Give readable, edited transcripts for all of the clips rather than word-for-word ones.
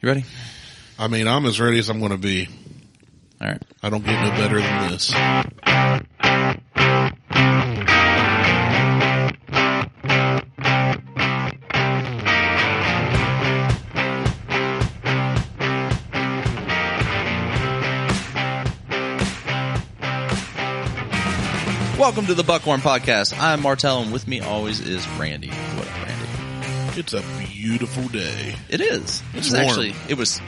You ready? I mean, I'm as ready as I'm going to be. All right. I don't get no better than this. Welcome to the Buckhorn Podcast. I'm Martelle, and with me always is Randy. What up, Randy? It's a beautiful day. It is. It's warm. Actually, it was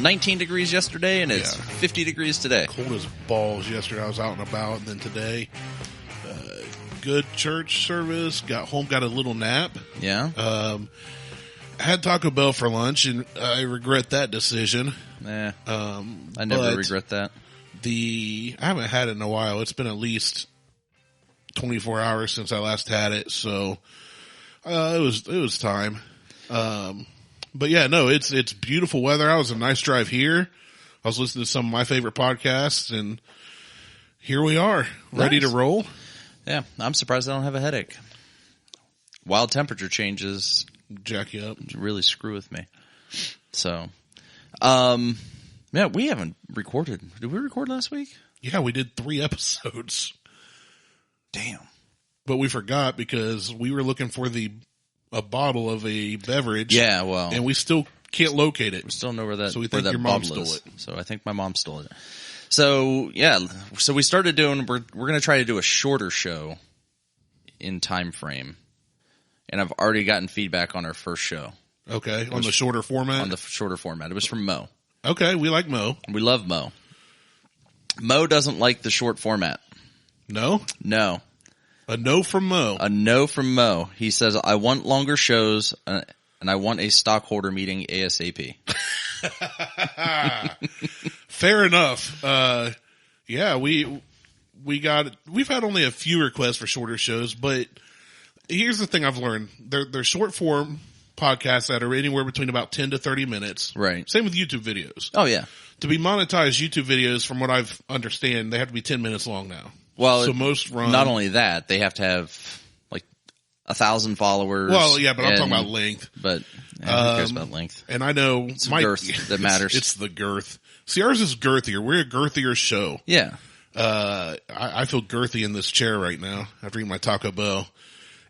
19 degrees yesterday, and it's 50 degrees today. Cold as balls yesterday. I was out and about, and then today, good church service. Got home, got a little nap. Yeah? I had Taco Bell for lunch, and I regret that decision. I never regret that. I haven't had it in a while. It's been at least 24 hours since I last had it, so it was time. But yeah, no, it's beautiful weather. I was a nice drive here. I was listening to some of my favorite podcasts, and here we are, ready to roll. Yeah, I'm surprised I don't have a headache. Wild temperature changes jack you up, really screw with me. So, yeah, we haven't recorded. Did we record last week? Yeah, we did 3 episodes. Damn. But we forgot because we were looking for a bottle of a beverage. Yeah, well. And we still can't locate it. We still know where that, so we think your mom stole it. So I think my mom stole it. So, yeah. So we started doing, we're going to try to do a shorter show in time frame. And I've already gotten feedback on our first show. Okay. On the shorter format? On the shorter format. It was from Mo. Okay. We like Mo. We love Mo. Mo doesn't like the short format. No? No. A no from Mo. A no from Mo. He says, I want longer shows, and I want a stockholder meeting ASAP. Fair enough. Yeah, we've had only a few requests for shorter shows, but here's the thing I've learned. They're short form podcasts that are anywhere between about 10 to 30 minutes. Right. Same with YouTube videos. Oh, yeah. To be monetized YouTube videos, from what I've understand, they have to be 10 minutes long now. Well, so most run. Not only that, they have to have like 1,000 followers. Well, yeah, but I'm talking about length. But who cares about length? And I know it's girth that matters. It's the girth. See, ours is girthier. We're a girthier show. Yeah. I feel girthy in this chair right now after eating my Taco Bell.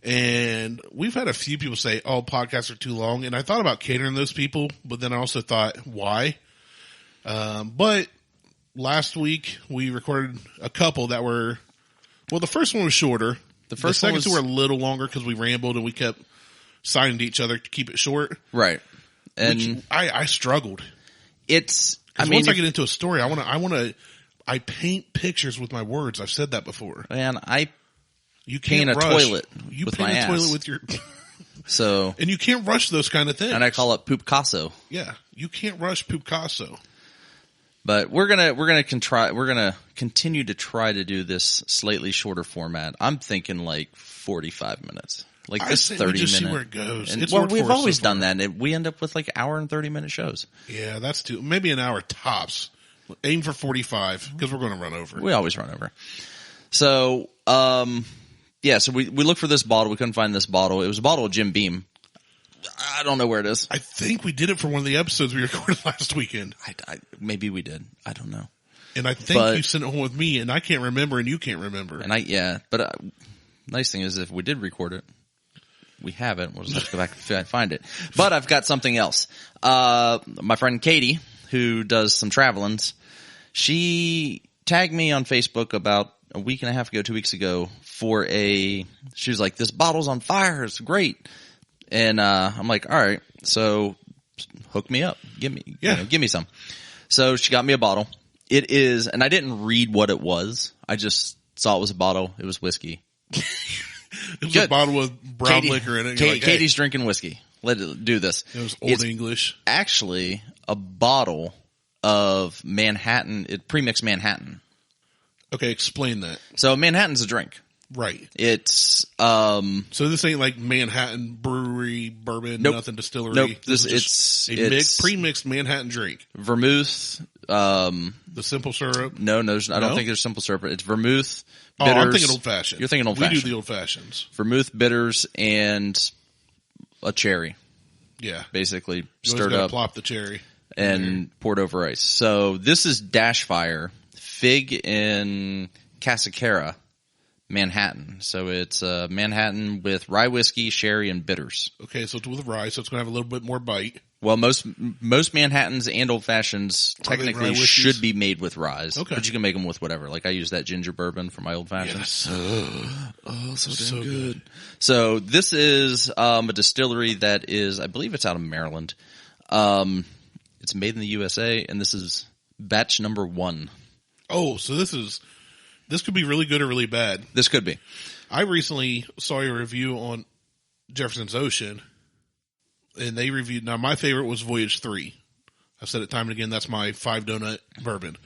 And we've had a few people say, "Oh, podcasts are too long." And I thought about catering those people, but then I also thought, why? But last week we recorded a couple that were, well, the first one was shorter. The second two were a little longer because we rambled and we kept signing to each other to keep it short. Right. And I struggled. Once I get into a story, I paint pictures with my words. I've said that before. Man, you can't paint a toilet. You with paint my a ass. toilet with your. So. And you can't rush those kind of things. And I call it Poopcasso. Yeah, you can't rush Poopcasso. But we're gonna continue to try to do this slightly shorter format. I'm thinking like 45 minutes, like this 30 minutes. See where it goes. And, well, we've always done that, and we end up with like hour and 30-minute shows. Yeah, that's maybe an hour tops. Aim for 45 because we're going to run over. We always run over. So, yeah. So we looked for this bottle. We couldn't find this bottle. It was a bottle of Jim Beam. I don't know where it is. I think we did it for one of the episodes we recorded last weekend. Maybe we did. I don't know. And I think you sent it home with me, and I can't remember, and you can't remember. And but nice thing is if we did record it, we have it. We'll just have to go back and find it. But I've got something else. My friend Katie, who does some travelings, she tagged me on Facebook about a week and a half ago, 2 weeks ago, she was like, this bottle's on fire. It's great. And, I'm like, all right, so hook me up. Give me some. So she got me a bottle. It is, and I didn't read what it was. I just saw it was a bottle. It was whiskey. It was a bottle with brown liquor in it. Katie's drinking whiskey. Let it do this. It was Old English. Actually a bottle of Manhattan, pre-mixed Manhattan. Okay, explain that. So Manhattan's a drink. Right. It's so this ain't like Manhattan brewery, bourbon, nothing distillery. Nope. This is pre-mixed Manhattan drink. Vermouth, the simple syrup. No, I don't think there's simple syrup. It's vermouth, bitters. Oh, I'm thinking old fashioned. You're thinking old fashioned. We do the old fashions. Vermouth, bitters, and a cherry. Yeah. Basically you stirred up. Plop the cherry. and poured over ice. So this is DashFire Fig in Cascara, Manhattan. So it's Manhattan with rye whiskey, sherry, and bitters. Okay, so it's with rye, so it's going to have a little bit more bite. Well, most Manhattans and old fashions technically should be made with rye. Okay. But you can make them with whatever. Like I use that ginger bourbon for my old fashions. Yes. So good. So this is a distillery that is, I believe it's out of Maryland. It's made in the USA, and this is batch number 1. Oh, so this could be really good or really bad. This could be. I recently saw a review on Jefferson's Ocean, and they reviewed. Now, my favorite was Voyage 3. I've said it time and again. That's my 5-donut bourbon.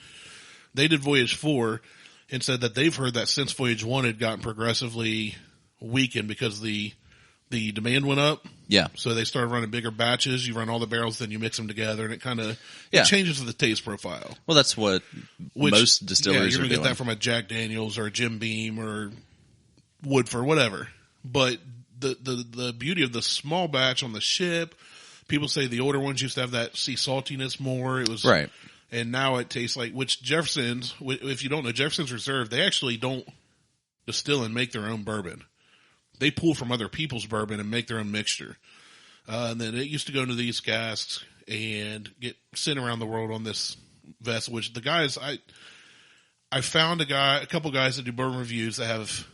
They did Voyage 4 and said that they've heard that since Voyage 1 had gotten progressively weakened because the demand went up. Yeah. So they started running bigger batches. You run all the barrels, then you mix them together, and it kind of changes the taste profile. Well, that's what most distilleries you're are gonna doing. get that from a Jack Daniels or a Jim Beam or Woodford, whatever. But the beauty of the small batch on the ship, people say the older ones used to have that sea saltiness more. It was right. And now it tastes like, which Jefferson's, if you don't know, Jefferson's Reserve, they actually don't distill and make their own bourbon. They pull from other people's bourbon and make their own mixture. And then it used to go into these casks and get sent around the world on this vessel, which the guys, I found a couple guys that do bourbon reviews that have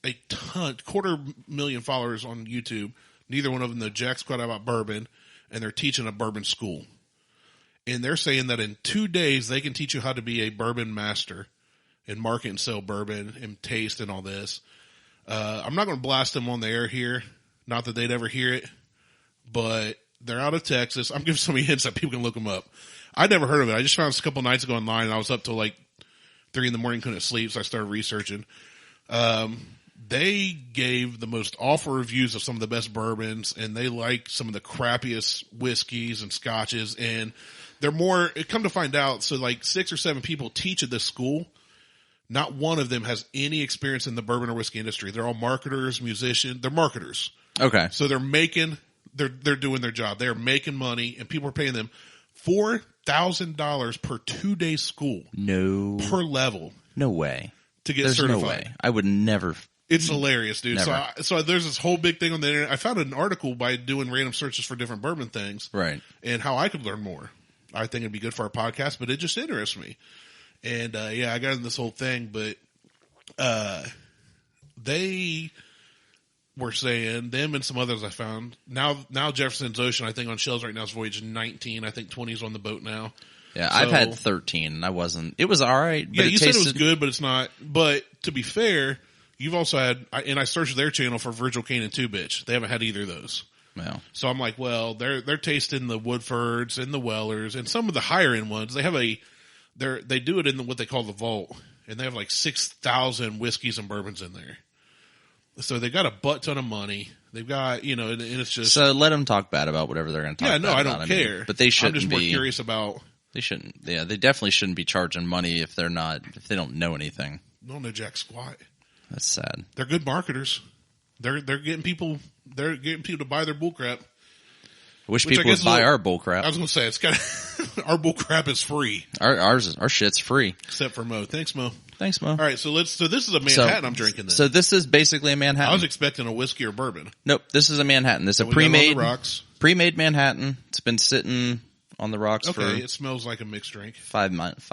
a ton, 250,000 followers on YouTube. Neither one of them know jack squat about bourbon, and they're teaching a bourbon school. And they're saying that in 2 days, they can teach you how to be a bourbon master and market and sell bourbon and taste and all this. I'm not going to blast them on the air here. Not that they'd ever hear it, but they're out of Texas. I'm giving so many hints that people can look them up. I'd never heard of it. I just found this a couple nights ago online, and I was up till like 3 a.m, couldn't sleep, so I started researching. They gave the most awful reviews of some of the best bourbons, and they like some of the crappiest whiskeys and scotches, and they're more, come to find out, so like 6 or 7 people teach at this school. Not one of them has any experience in the bourbon or whiskey industry. They're all marketers, musicians. They're marketers. Okay. So they're doing their job. They're making money, and people are paying them $4,000 per 2-day school. No. Per level. No way. To get There's certified. No way. I would never. It's hilarious, dude. Never. So there's this whole big thing on the internet. I found an article by doing random searches for different bourbon things. Right. And how I could learn more. I think it'd be good for our podcast, but it just interests me. And, I got in this whole thing, but, they were saying, them and some others I found, now Jefferson's Ocean, I think on shelves right now is Voyage 19. I think 20's on the boat now. Yeah, I've had 13 and I wasn't, it was alright. Yeah, you said it was good, but it's not, but to be fair, you've also had, and I searched their channel for Virgil Cane and 2-Bitch. They haven't had either of those. No. So I'm like, well, they're tasting the Woodfords and the Wellers and some of the higher end ones. They have they do it in what they call the vault, and they have like 6,000 whiskeys and bourbons in there. So they got a butt ton of money. They've got, and it's just. So let them talk bad about whatever they're going to talk about. Yeah, no, I don't care. But they shouldn't be. I'm just more curious about. They shouldn't. Yeah, they definitely shouldn't be charging money if they don't know anything. No jack squat. That's sad. They're good marketers. They're getting people to buy their bullcrap. I wish people would buy our bullcrap. I was going to say, it's kind of, our bullcrap is free. Our shit's free. Except for Mo. Thanks, Mo. Thanks, Mo. All right, so this is a Manhattan I'm drinking then. So this is basically a Manhattan. I was expecting a whiskey or bourbon. Nope, this is a Manhattan. This is a pre-made Manhattan. It's been sitting on the rocks for. Okay, it smells like a mixed drink. 10 minutes?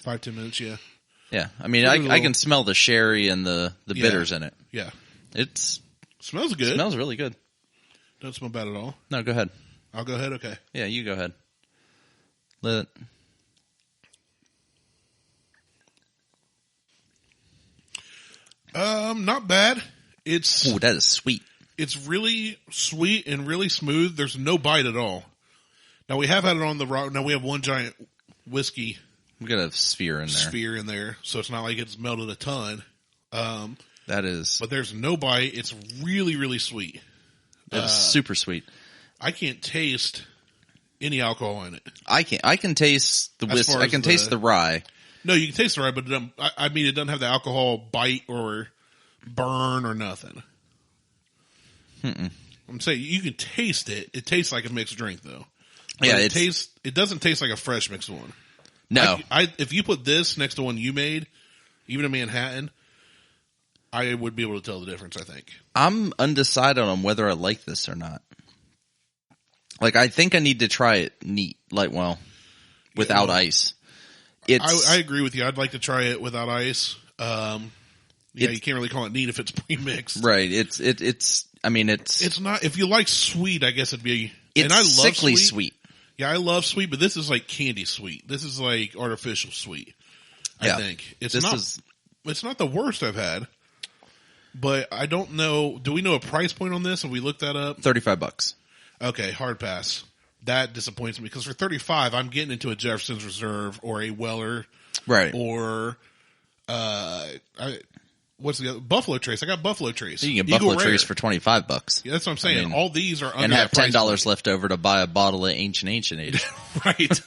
5-10 minutes, yeah. Yeah, I mean, I can smell the sherry and the bitters in it. Yeah. Smells good. Smells really good. Doesn't smell bad at all. No, go ahead. I'll go ahead, okay. Yeah, you go ahead. Let it. Not bad. Ooh, that is sweet. It's really sweet and really smooth. There's no bite at all. Now we have had it on the rock. Now we have one giant whiskey. We got a sphere in there. So it's not like it's melted a ton. That is. But there's no bite. It's really, really sweet. That is super sweet. I can't taste any alcohol in it. I can taste the whiskey. I can taste the rye. No, you can taste the rye, but it doesn't have the alcohol bite or burn or nothing. I'm saying you can taste it. It tastes like a mixed drink, though. But Yeah, it doesn't taste like a fresh mixed one. No. If you put this next to one you made, even a Manhattan, I would be able to tell the difference, I think. I'm undecided on whether I like this or not. Like, I think I need to try it neat, without ice. I agree with you. I'd like to try it without ice. You can't really call it neat if it's pre-mixed. Right. It's not, if you like sweet, I guess it'd be, it's and I love sickly sweet. Yeah, I love sweet, but this is like candy sweet. This is like artificial sweet. I think it's not the worst I've had, but I don't know. Do we know a price point on this? Have we looked that up? $35. Okay, hard pass. That disappoints me because for $35, I'm getting into a Jefferson's Reserve or a Weller, right? Or what's the other? Buffalo Trace. I got Buffalo Trace. You can get Buffalo Trace for $25. Yeah, that's what I'm saying. All these are under and have $10 $10 left over to buy a bottle of Ancient Age. Right.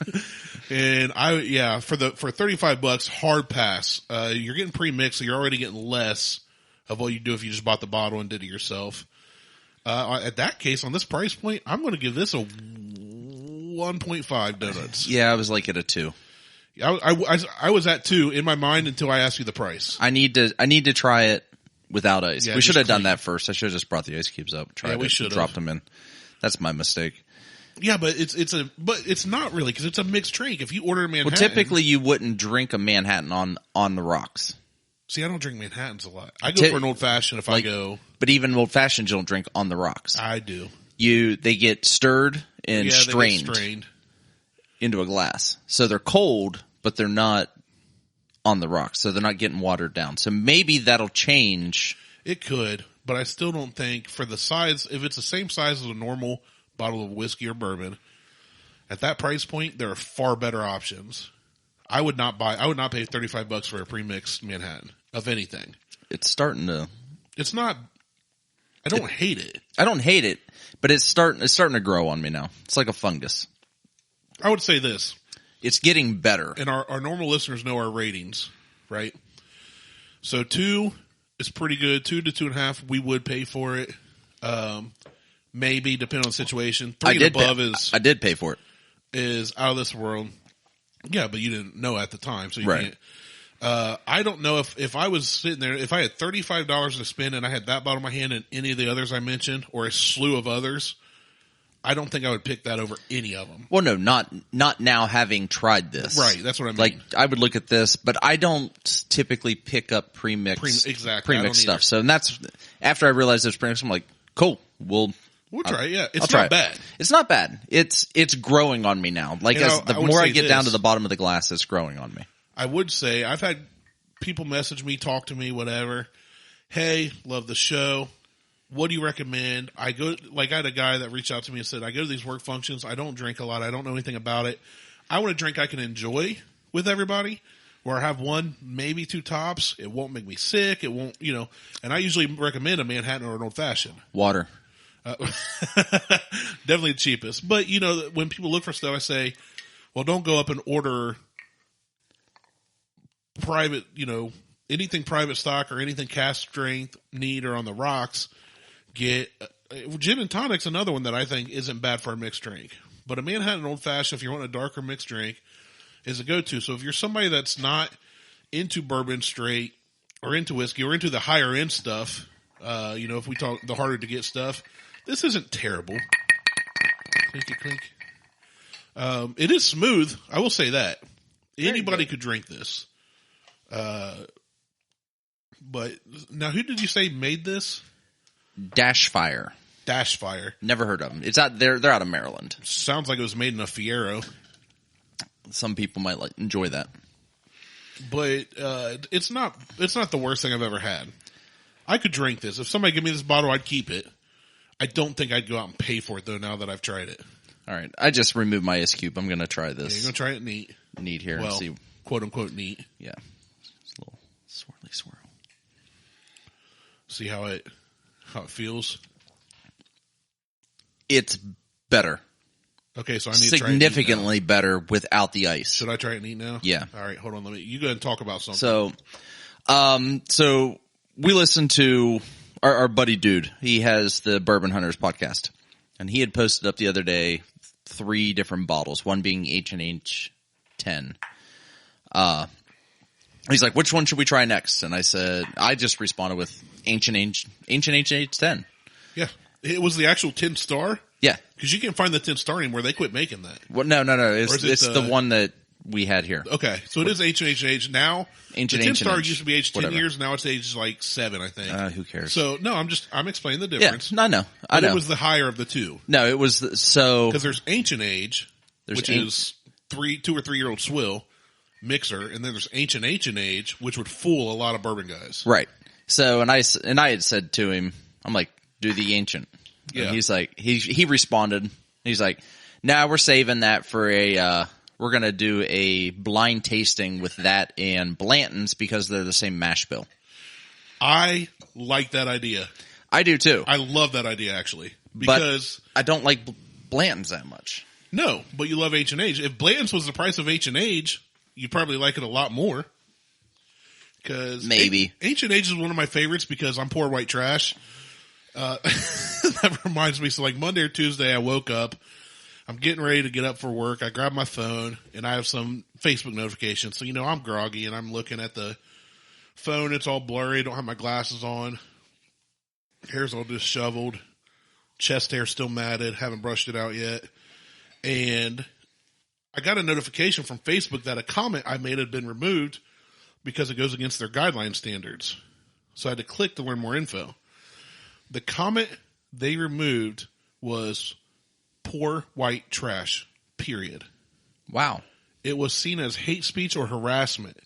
And for $35, hard pass. You're getting pre-mixed, so you're already getting less of what you do if you just bought the bottle and did it yourself. At that case, on this price point, I'm going to give this a 1.5 donuts. Yeah, I was like at a 2. I was at 2 in my mind until I asked you the price. I need to try it without ice. Yeah, we should have done that first. I should have just brought the ice cubes up, we should have dropped them in. That's my mistake. Yeah, but it's not really because it's a mixed drink. If you order a Manhattan, well, typically you wouldn't drink a Manhattan on the rocks. See, I don't drink Manhattans a lot. I go for an old fashioned if I go. But even old fashioned, you don't drink on the rocks. I do. They get stirred and strained into a glass, so they're cold, but they're not on the rocks, so they're not getting watered down. So maybe that'll change. It could, but I still don't think for the size. If it's the same size as a normal bottle of whiskey or bourbon, at that price point, there are far better options. I would not pay $35 for a pre-mixed Manhattan of anything. It's starting to. It's not. I don't hate it. I don't hate it, but it's starting to grow on me now. It's like a fungus. I would say this. It's getting better. And our normal listeners know our ratings, right? So 2 is pretty good. 2 to 2.5, we would pay for it. Maybe depending on the situation. 3 and above I did pay for it. Is out of this world. Yeah, but you didn't know at the time, so you right. can't. I don't know if I was sitting there, if I had $35 to spend and I had that bottle in my hand and any of the others I mentioned, or a slew of others, I don't think I would pick that over any of them. Well, no, not now having tried this. Right, that's what I mean. Like, I would look at this, but I don't typically pick up premixed stuff. So, and that's, after I realized it was premixed, I'm like, cool, we'll try it, yeah. It's not bad. It's not bad. It's growing on me now. Like, the more I get down to the bottom of the glass, it's growing on me. I would say, I've had people message me, talk to me, whatever. Hey, love the show. What do you recommend? I had a guy that reached out to me and said, I go to these work functions. I don't drink a lot. I don't know anything about it. I want a drink I can enjoy with everybody, where I have 1, maybe 2 tops. It won't make me sick. It won't, and I usually recommend a Manhattan or an old fashioned. Water. Definitely the cheapest. But, when people look for stuff, I say, well, don't go up and order private, anything private stock or anything cask strength, neat, or on the rocks. Get gin and tonic's another one that I think isn't bad for a mixed drink. But a Manhattan Old Fashioned, if you want a darker mixed drink, is a go-to. So if you're somebody that's not into bourbon straight or into whiskey or into the higher end stuff, if we talk the harder to get stuff, this isn't terrible. Clinky clink. It is smooth. I will say that. Anybody could drink this. But now, who did you say made this? DashFire. DashFire. Never heard of them. It's out there. They're out of Maryland. Sounds like it was made in a Fiero. Some people might enjoy that. But it's not the worst thing I've ever had. I could drink this. If somebody gave me this bottle, I'd keep it. I don't think I'd go out and pay for it, though, now that I've tried it. All right. I just removed my ice cube. I'm going to try this. Yeah, you're going to try it neat. Neat here and see. Quote-unquote neat. Yeah. Just a little swirly swirl. See how it feels? It's better. Okay, so I need to try it significantly better without the ice. Should I try it neat now? Yeah. All right, hold on. You go ahead and talk about something. So we listened to our buddy Dude. He has the Bourbon Hunters podcast, and he had posted up the other day 3 different bottles, one being H&H 10. He's like, which one should we try next? And I said, I just responded with Ancient H 10. Yeah. It was the actual 10 star? Yeah. Because you can't find the 10 star anymore. They quit making that. Well, no. It's the one that we had here. Okay. So it is H&H now. Ancient the 10 star H. used to be age 10 Whatever. years. Now it's age like 7, I think. Who cares? So, no, I'm explaining the difference. Yeah. No. I But know. it was the higher of the two. No, it was so. Because there's Ancient Age, which is 2 or 3 year old swill mixer, and then there's Ancient Age, which would fool a lot of bourbon guys. Right. So, and I had said to him, I'm like, do the ancient. Yeah. And he's like, he responded. He's like, nah, we're saving that for we're going to do a blind tasting with that and Blanton's because they're the same mash bill. I like that idea. I do too. I love that idea, actually. Because but I don't like Blanton's that much. No, but you love H&H. If Blanton's was the price of H&H, you'd probably like it a lot more. Because maybe H&H is one of my favorites because I'm poor white trash. That reminds me. So like Monday or Tuesday, I woke up. I'm getting ready to get up for work. I grab my phone and I have some Facebook notifications. So, I'm groggy and I'm looking at the phone. It's all blurry. I don't have my glasses on. Hair's all disheveled. Chest hair still matted. Haven't brushed it out yet. And I got a notification from Facebook that a comment I made had been removed because it goes against their guideline standards. So I had to click to learn more info. The comment they removed was poor white trash, period. Wow. It was seen as hate speech or harassment.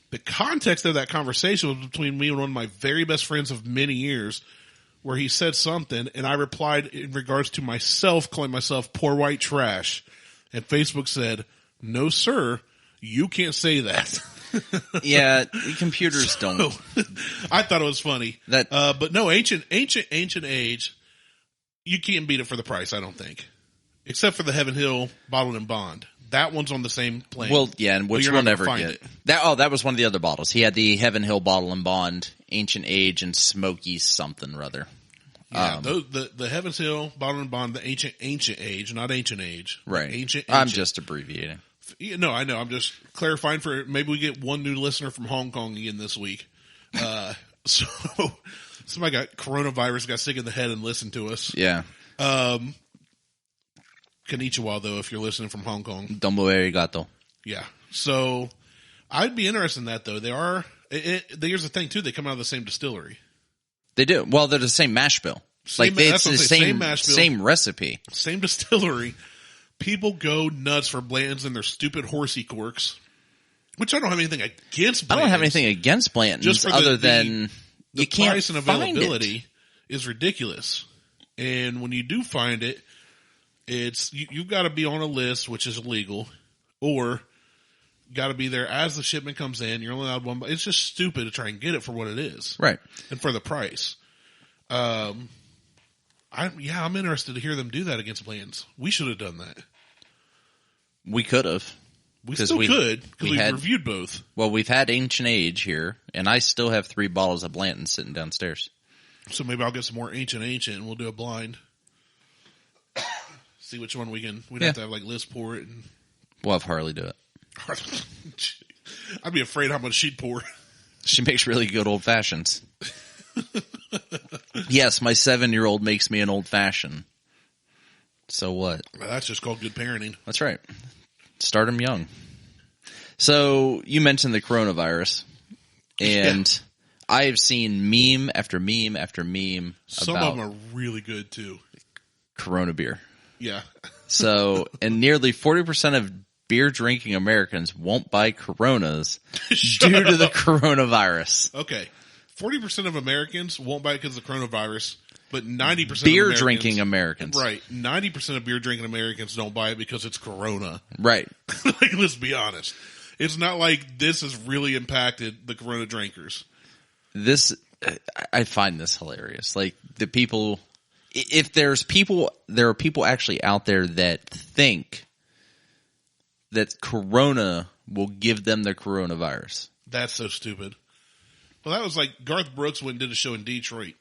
The context of that conversation was between me and one of my very best friends of many years, where he said something, and I replied in regards to myself, calling myself poor white trash. And Facebook said, no, sir, you can't say that. Yeah, computers don't. I thought it was funny. But no, ancient age, you can't beat it for the price, I don't think. Except for the Heaven Hill Bottled and Bond. That one's on the same plane. Well, yeah, and which we'll never get. That was one of the other bottles. He had the Heaven Hill Bottle and Bond, Ancient Age, and Smoky something or other. Yeah, the Heaven's Hill, Bottle and Bond, the Ancient Age, not Ancient Age. Right. Ancient. I'm just abbreviating. No, I know. I'm just clarifying for maybe we get one new listener from Hong Kong again this week. So somebody got coronavirus, got sick in the head and listened to us. Yeah. Konnichiwa, though, if you're listening from Hong Kong. Domo arigato. Yeah. So I'd be interested in that, though. They are. Here's the thing, too. They come out of the same distillery. They do. Well, they're the same mash bill. It's the same mash bill, same recipe, same distillery. People go nuts for Blanton's and their stupid horsey corks, which I don't have anything against. Blanton's. I don't have anything against Blanton's, just for other than the you can't price and availability is ridiculous. And when you do find it, it's you've got to be on a list, which is illegal, or got to be there as the shipment comes in. You're only allowed one. It's just stupid to try and get it for what it is, right? And for the price. I'm interested to hear them do that against Blanton's. We should have done that. We could have. We still could, because we've reviewed both. Well, we've had Ancient Age here, and I still have 3 bottles of Blanton sitting downstairs. So maybe I'll get some more Ancient, and we'll do a blind. See which one we can. We'd have to have like Liz pour it. And we'll have Harley do it. I'd be afraid how much she'd pour. She makes really good old fashions. Yes, my 7-year-old makes me an old fashioned. So what? That's just called good parenting. That's right. Start them young. So you mentioned the coronavirus, and I've seen meme after meme after meme. Some of them are really good too. Corona beer. Yeah. So, and nearly 40% of beer drinking Americans won't buy Coronas due to the coronavirus. Okay. 40% of Americans won't buy it because of the coronavirus, but 90% beer of drinking Americans. Right. 90% of beer drinking Americans don't buy it because it's Corona. Right. Like, let's be honest. It's not like this has really impacted the Corona drinkers. I find this hilarious. Like, the people, if there are people actually out there that think that Corona will give them the coronavirus. That's so stupid. Well, that was like Garth Brooks went and did a show in Detroit.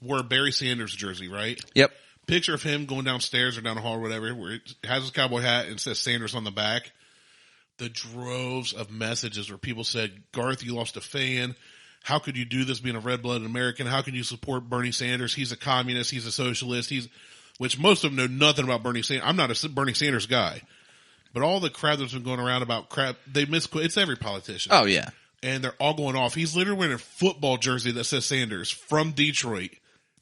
Wore a Barry Sanders jersey, right? Yep. Picture of him going downstairs or down the hall or whatever, where it has his cowboy hat and says Sanders on the back. The droves of messages where people said, Garth, you lost a fan. How could you do this being a red-blooded American? How can you support Bernie Sanders? He's a communist. He's a socialist. Which most of them know nothing about Bernie Sanders. I'm not a Bernie Sanders guy. But all the crap that's been going around about crap, it's every politician. Oh, yeah. And they're all going off. He's literally wearing a football jersey that says Sanders from Detroit.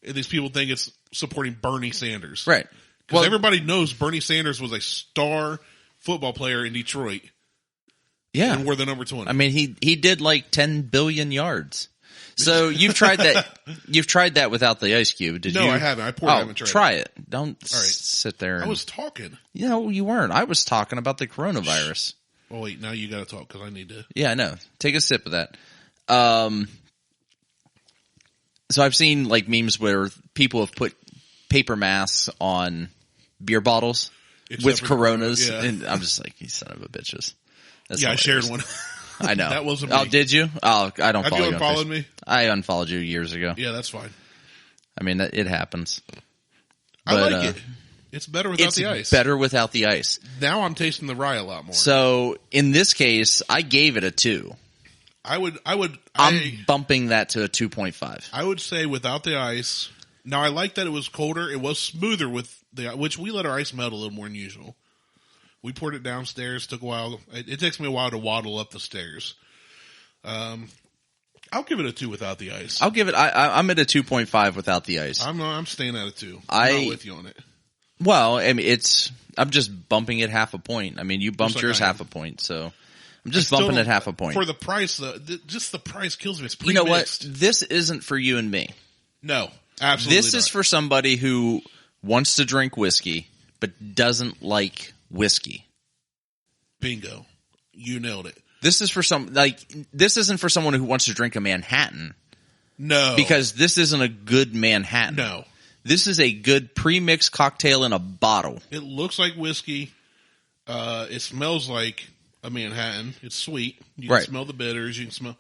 And these people think it's supporting Bernie Sanders. Right. Because everybody knows Bernie Sanders was a star football player in Detroit. Yeah. And we're the number 20. I mean, he did like 10 billion yards. So you've tried that. You've tried that without the ice cube. Did you? No, I haven't. I haven't tried try it. Don't sit there. I was talking. No, you weren't. I was talking about the coronavirus. Oh, wait. Now you got to talk because I need to. Yeah, I know. Take a sip of that. So I've seen like memes where people have put paper masks on beer bottles with Coronas. Yeah. And I'm just like, you son of a bitches. That's I shared one. I know. That wasn't me. Oh, did you? Oh, I don't Have follow you you. unfollowed me? I unfollowed you years ago. Yeah, that's fine. I mean, it happens. I like it. It's better without the ice. It's better without the ice. Now I'm tasting the rye a lot more. So in this case, I gave it a 2. I'm bumping that to a 2.5. I would say without the ice. Now I like that it was colder. It was smoother with which we let our ice melt a little more than usual. We poured it downstairs. Took a while. It takes me a while to waddle up the stairs. I'll give it a 2 without the ice. I'll give it. I'm at a 2.5 without the ice. I'm staying at a 2. I'm not with you on it. Well, I mean, I'm just bumping it half a point. I mean, you bumped yours half a point, so I'm just bumping it half a point. For the price, just the price kills me. It's you know what? This isn't for you and me. No, absolutely This not. is for somebody who wants to drink whiskey but doesn't like whiskey. Bingo. You nailed it. This is for this isn't for someone who wants to drink a Manhattan. No. Because this isn't a good Manhattan. No. This is a good pre-mixed cocktail in a bottle. It looks like whiskey. It smells like a Manhattan. It's sweet. You can smell the bitters. You can smell.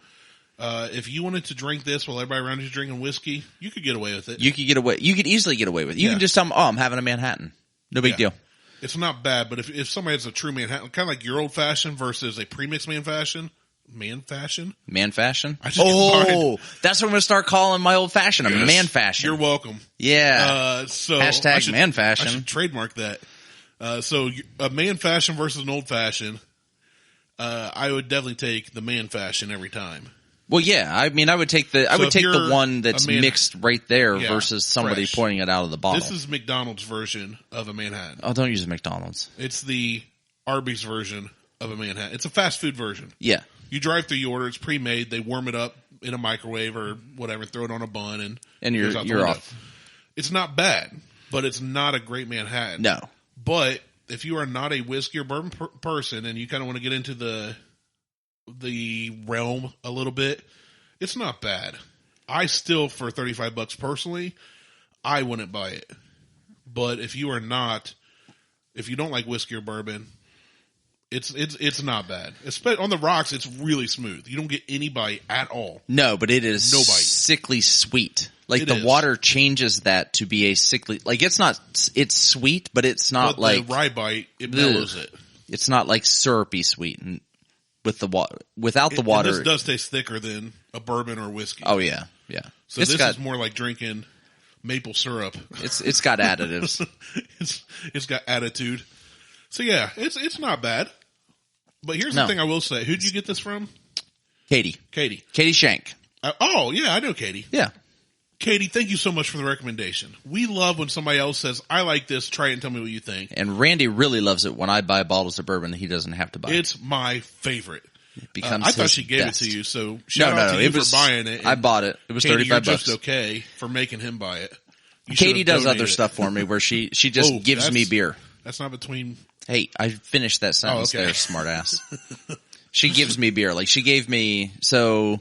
If you wanted to drink this while everybody around you is drinking whiskey, you could get away with it. You could easily get away with it. You can just tell them, "Oh, I'm having a Manhattan." No big deal. It's not bad, but if somebody has a true Manhattan, kind of like your old fashioned versus a premixed man fashion. That's what I'm going to start calling my old fashioned. A man fashion. You're welcome. Yeah. Hashtag man fashion. I should trademark that. So a man fashion versus an old fashioned. I would definitely take the man fashion every time. Well, yeah. I mean, I would take the one that's mixed right there versus somebody pouring it out of the bottle. This is McDonald's version of a Manhattan. Oh, don't use McDonald's. It's the Arby's version of a Manhattan. It's a fast food version. Yeah. You drive through, you order, it's pre-made, they warm it up in a microwave or whatever, throw it on a bun, and you're off. It's not bad, but it's not a great Manhattan. No. But if you are not a whiskey or bourbon person and you kind of want to get into the realm a little bit, it's not bad. I still, for $35 personally, I wouldn't buy it. But if you don't like whiskey or bourbon, it's not bad. On the rocks, it's really smooth. You don't get any bite at all. No, but it is no bite. Sickly sweet. Like the water changes that to be a sickly. Like it's sweet, but it's not but like the rye bite. It mellows it. It's not like syrupy sweet, and with the water, without the water, this does taste thicker than a bourbon or whiskey. Oh yeah, yeah. So this is more like drinking maple syrup. It's got additives. it's got attitude. So yeah, it's not bad. But here's the thing I will say. Who'd you get this from? Katie Shank. Oh yeah, I know Katie. Yeah. Katie, thank you so much for the recommendation. We love when somebody else says, I like this, try it and tell me what you think. And Randy really loves it when I buy bottles of bourbon that he doesn't have to buy. It's my favorite. It becomes I thought she gave best. it to you, so shout out to you for buying it. I bought it. It was Katie, $35. You're just okay for making him buy it. Katie does other stuff for me where she just gives me beer. That's not between... Hey, I finished that sentence there, smart ass. She gives me beer. Like she gave me, so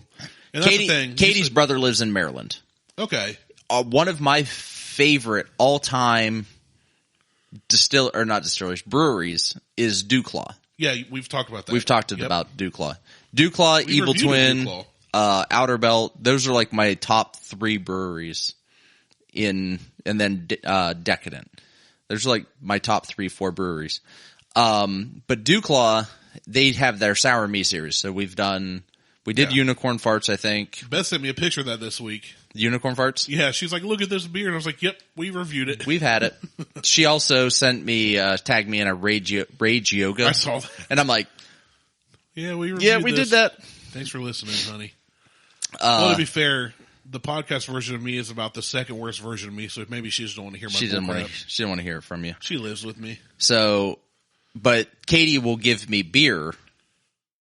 Katie's brother lives in Maryland. Okay. One of my favorite all-time breweries is Dewclaw. Yeah, we've talked about that. We've talked about Dewclaw. Dewclaw, Evil Twin, Outer Belt. Those are like my top 3 breweries and then Decadent. There's like my top 3-4 breweries. But Dewclaw, they have their Sour Me series. So we did Unicorn Farts, I think. Beth sent me a picture of that this week. Unicorn Farts? Yeah, she's like, look at this beer. And I was like, yep, we reviewed it. We've had it. She also sent me, tagged me in a Rage Yoga. I saw that. And I'm like, yeah, we reviewed we did that. Thanks for listening, honey. Well, to be fair, the podcast version of me is about the second worst version of me, so maybe she just don't want to hear my She didn't want to hear it from you. She lives with me. So, but Katie will give me beer.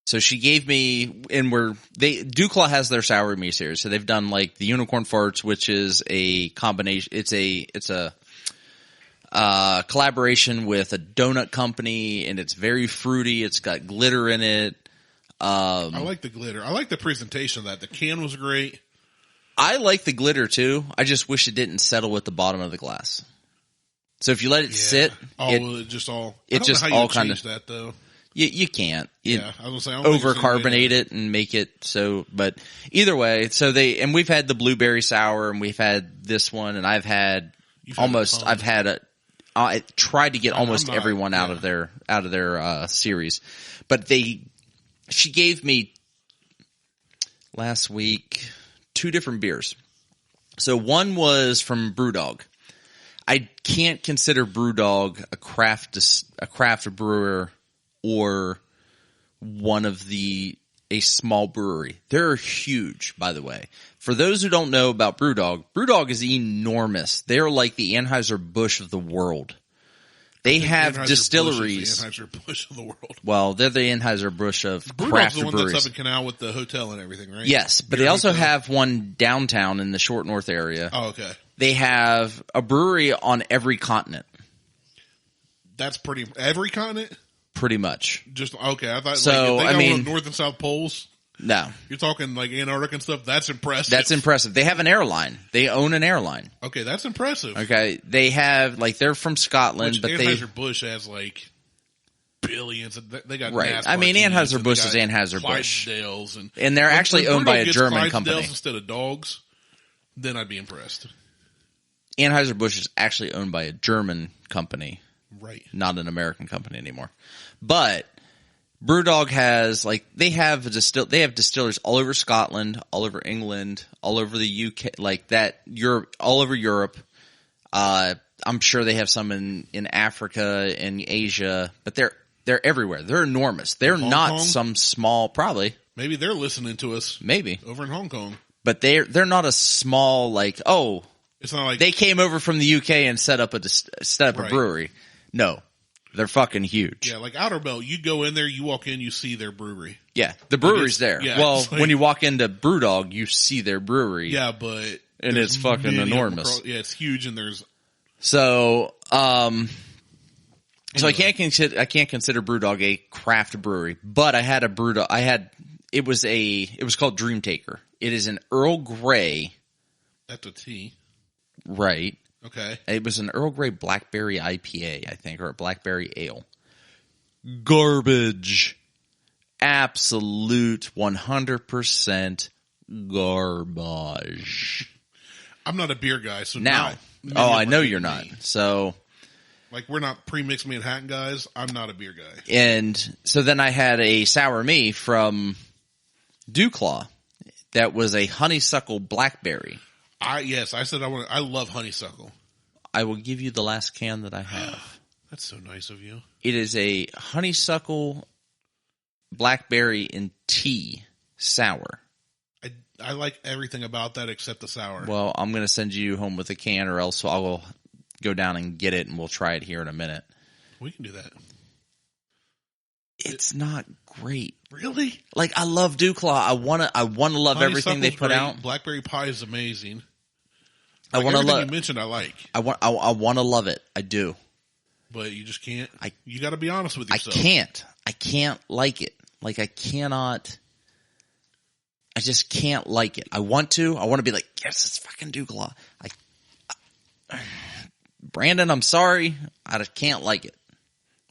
So she gave me, and Dewclaw has their Sour Me series. So they've done like the Unicorn Farts, which is a combination. It's a collaboration with a donut company, and it's very fruity. It's got glitter in it. I like the glitter. I like the presentation of that. The can was great. I like the glitter too. I just wish it didn't settle at the bottom of the glass. So if you let it sit, it just all kind of that though. You can't. I was gonna say, over carbonate it and make it so. But either way, we've had the blueberry sour, and we've had this one, and I tried to get almost everyone out of their series, but she gave me last week 2 different beers. So one was from Brewdog. I can't consider Brewdog a craft brewer or a small brewery. They're huge, by the way. For those who don't know about Brewdog is enormous. They're like the Anheuser-Busch of the world. They have distilleries. The Anheuser-Busch of the world. Well, they're the Anheuser-Busch of craft breweries. Brewdog's the one that's up in Canal with the hotel and everything, right? Yes, but they also have one downtown in the Short North area. Oh, okay. They have a brewery on every continent. That's every continent? Pretty much. Just, okay. I thought, so, if they got North and South Poles. No. You're talking like Antarctica and stuff? That's impressive. That's impressive. They have an airline. They own an airline. Okay, that's impressive. Okay. They have, they're from Scotland, but Anheuser-Busch has billions. They got right. NASCAR I mean, teams, Anheuser-Busch is Anheuser-Busch. And they're actually owned by a German company. Instead of dogs, then I'd be impressed. Anheuser-Busch is actually owned by a German company. Right. Not an American company anymore. But Brewdog has they have distillers all over Scotland, all over England, all over the UK, all over Europe. I'm sure they have some in Africa and Asia, but they're everywhere. They're enormous. They're not Kong? Some small, probably. Maybe they're listening to us. Maybe. Over in Hong Kong. But they're not a small it's not like they came over from the UK and set up a brewery. No. They're fucking huge. Yeah, like Outer Belt, you go in there, you walk in, you see their brewery. Yeah, the brewery's there. Yeah, well, when you walk into Brewdog, you see their brewery. Yeah, but and it's fucking enormous. Yeah, it's huge, and there's so anyway. I can't consider Brewdog a craft brewery, but I had a Brewdog. It was called Dream Taker. It is an Earl Grey. That's a tea, right? Okay. It was an Earl Grey Blackberry IPA, I think, or a Blackberry Ale. Garbage. Absolute 100% garbage. I'm not a beer guy, so now. I know you're not. So, we're not pre-mixed Manhattan guys. I'm not a beer guy. And so then I had a Sour Me from Dewclaw that was a honeysuckle blackberry. I said I love honeysuckle. I will give you the last can that I have. That's so nice of you. It is a honeysuckle blackberry and tea sour. I like everything about that except the sour. Well, I'm going to send you home with a can, or else I'll go down and get it, and we'll try it here in a minute. We can do that. It's not great. Really? I love Dewclaw. I want to love everything they put out. Blackberry pie is amazing. I want to love. You mentioned I like. I want to love it. I do. But you just can't. You got to be honest with yourself. I can't like it. I cannot. I just can't like it. I want to. I want to be like, yes, it's fucking Dewclaw. Brandon, I'm sorry. I can't like it.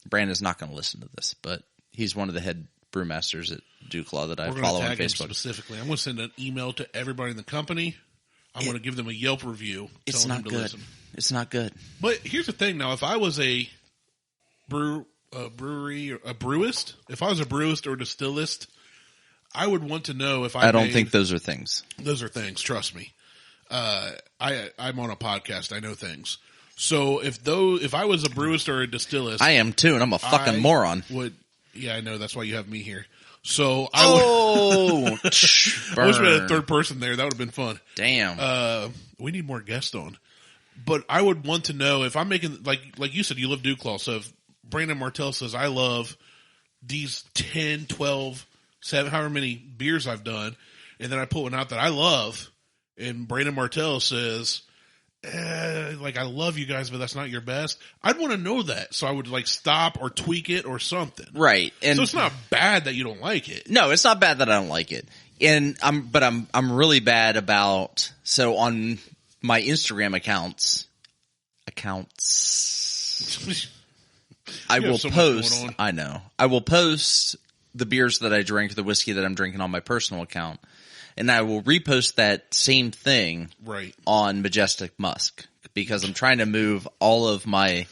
Brandon's not going to listen to this, but he's one of the head brewmasters at Dewclaw that I follow on Facebook. Specifically, I'm going to send an email to everybody in the company. I'm going to give them a Yelp review. It's not good. Listen. It's not good. But here's the thing now. If I was a brewist, if I was a brewist or a distillist, I would want to know if I don't think those are things. Those are things. Trust me. I'm on a podcast. I know things. So if I was a brewist or a distillist, I am too, and I'm a fucking moron. Yeah, I know. That's why you have me here. So I wish we had a third person there. That would have been fun. Damn. We need more guests on. But I would want to know if I'm making, like you said, you love Duclaw. So if Brandon-Martelle says, I love these 10, 12, 7, however many beers I've done, and then I put one out that I love, and Brandon-Martelle says, I love you guys, but that's not your best. I'd want to know that. So I would stop or tweak it or something. Right. And so it's not bad that you don't like it. No, it's not bad that I don't like it. And I'm really bad about, so on my Instagram accounts, I will post, I know, I will post the beers that I drink, the whiskey that I'm drinking on my personal account. And I will repost that same thing on Majestic Musk because I'm trying to move all of my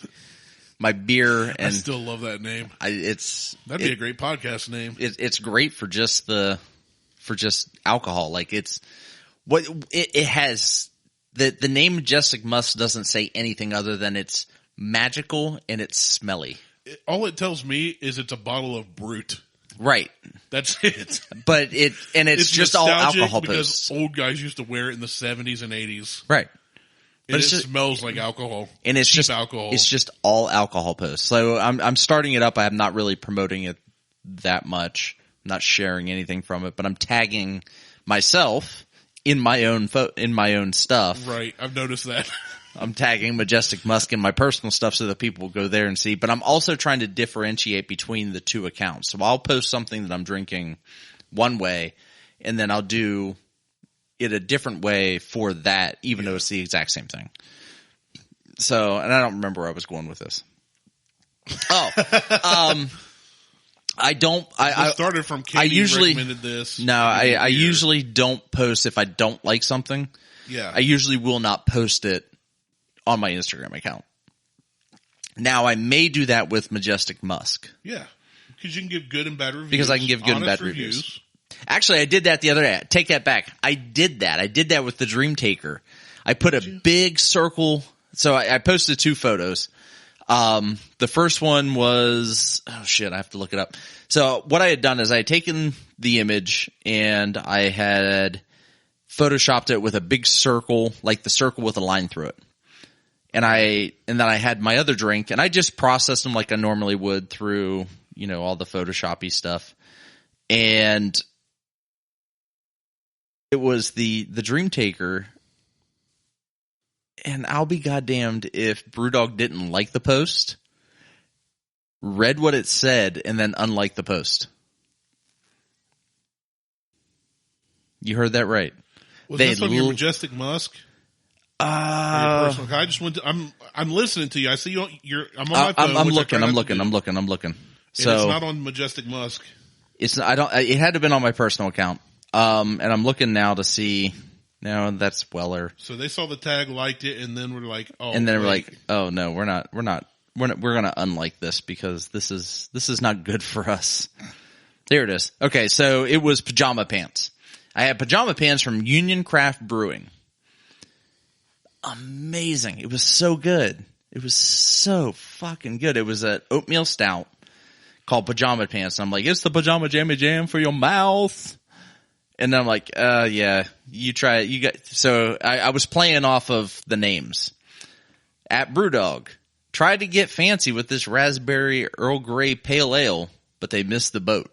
beer. And I still love that name. That'd be a great podcast name. It's great for just alcohol. It has the name Majestic Musk doesn't say anything other than it's magical and it's smelly. All it tells me is it's a bottle of Brut. Right. That's it. But it's just all alcohol posts. Because old guys used to wear it in the 70s and 80s. Right. But it smells like alcohol. And it's just alcohol. It's just all alcohol posts. So I'm starting it up. I'm not really promoting it that much. I'm not sharing anything from it, but I'm tagging myself in my own stuff. Right. I've noticed that. I'm tagging Majestic Musk in my personal stuff so that people will go there and see. But I'm also trying to differentiate between the two accounts. So I'll post something that I'm drinking one way, and then I'll do it a different way for that, even though it's the exact same thing. So, and I don't remember where I was going with this. I started from Katie recommended this. No, I usually don't post if I don't like something. Yeah. I usually will not post it on my Instagram account. Now, I may do that with Majestic Musk. Yeah. Because you can give good and bad reviews. Because I can give good and bad reviews. Actually, I did that the other day. Take that back. I did that with the Dream Taker. I put a big circle. So I posted 2 photos. The first one was, I have to look it up. So what I had done is I had taken the image and I had photoshopped it with a big circle, like the circle with a line through it. And then I had my other drink and I just processed them like I normally would through, all the Photoshop-y stuff. And it was the Dream Taker. And I'll be goddamned if Brewdog didn't like the post, read what it said, and then unlike the post. You heard that right. Was this on your Majestic Musk? I just went to, I'm listening to you. I see you're I'm on my phone. I'm looking. So it's not on Majestic Musk. It had to have been on my personal account. And I'm looking now to see. No, that's Weller. So they saw the tag, liked it, and then we're like, oh. And then we're like, oh no, we're gonna unlike this because this is not good for us. There it is. Okay, so it was Pajama Pants. I had Pajama Pants from Union Craft Brewing. Amazing. It was so good. It was so fucking good. It was an oatmeal stout called Pajama Pants. And I'm like, it's the Pajama Jammy Jam for your mouth. And then I'm like, yeah, you try it. So I was playing off of the names. At Brewdog, tried to get fancy with this raspberry Earl Grey pale ale, but they missed the boat.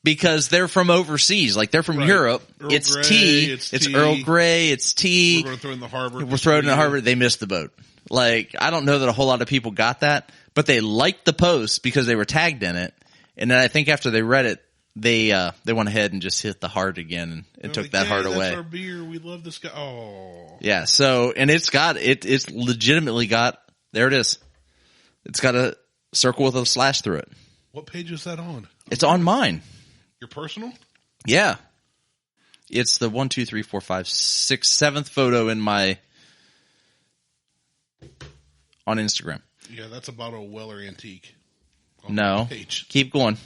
Because they're from overseas, like they're from Europe. It's tea. It's Earl Grey. It's tea. We're going to throw in the harbor. We're throwing in the harbor. They missed the boat. Like, I don't know that a whole lot of people got that, but they liked the post because they were tagged in it. And then I think after they read it, they went ahead and just hit the heart again and took that heart away. That's our beer. We love this guy. Oh. Yeah. So, and it's legitimately got, there it is. It's got a circle with a slash through it. What page is that on? It's on mine. Your personal? Yeah. It's the 1, 2, 3, 4, 5, 6, 7th photo in on Instagram. Yeah, that's a bottle of Weller Antique. No. Keep going.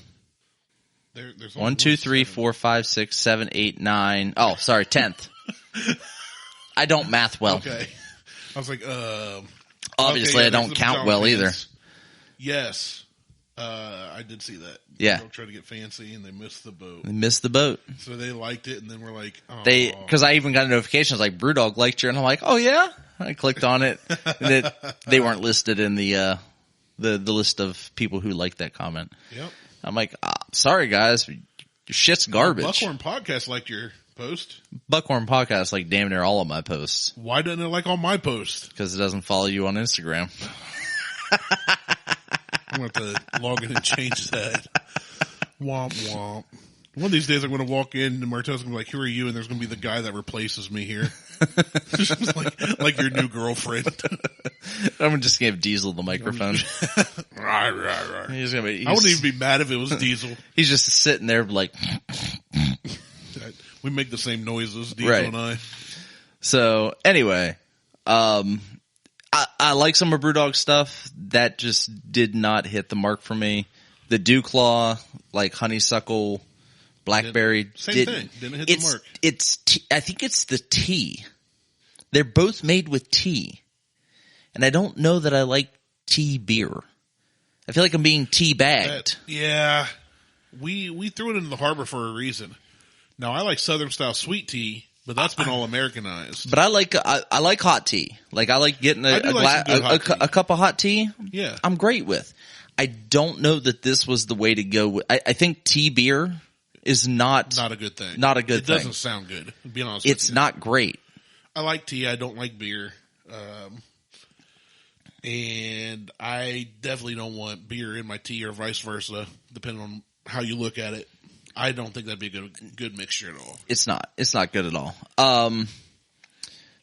There's 1, 2, 3, 4, 5, 6, 7, 8, 9. Oh, sorry, 10th. I don't math well. Okay. I was like, obviously, okay, I don't count well either. Yes. I did see that. Yeah. Don't try to get fancy, and they missed the boat. They missed the boat. So they liked it, and then we're like, oh. Because I even got a notification. I was like, Brewdog liked you. And I'm like, oh, yeah? I clicked on it. And they weren't listed in the list of people who liked that comment. Yep. I'm like, sorry, guys. Your shit's garbage. Buckhorn Podcast liked your post. Buckhorn Podcast like damn near all of my posts. Why doesn't it like all my posts? Because it doesn't follow you on Instagram. I'm going to have to log in and change that. Womp womp. One of these days I'm going to walk in and Martelle's going to be like, who are you? And there's going to be the guy that replaces me here. Just like your new girlfriend. I'm just going to give Diesel the microphone. I wouldn't even be mad if it was Diesel. He's just sitting there like. We make the same noises, Diesel and I. So anyway, I like some of Brewdog stuff. That just did not hit the mark for me. The Dew Claw, like honeysuckle, blackberry, same thing. Didn't hit the mark. I think it's the tea. They're both made with tea, and I don't know that I like tea beer. I feel like I'm being tea bagged. Yeah, we threw it into the harbor for a reason. Now I like Southern style sweet tea. But that's been all Americanized. But I like hot tea. Like I like getting a cup of hot tea. Yeah, I'm great with. I don't know that this was the way to go. I think tea beer is not a good thing. Not a good thing. It doesn't sound good. To be honest, it's not great. I like tea. I don't like beer. And I definitely don't want beer in my tea or vice versa, depending on how you look at it. I don't think that'd be a good mixture at all. It's not. It's not good at all.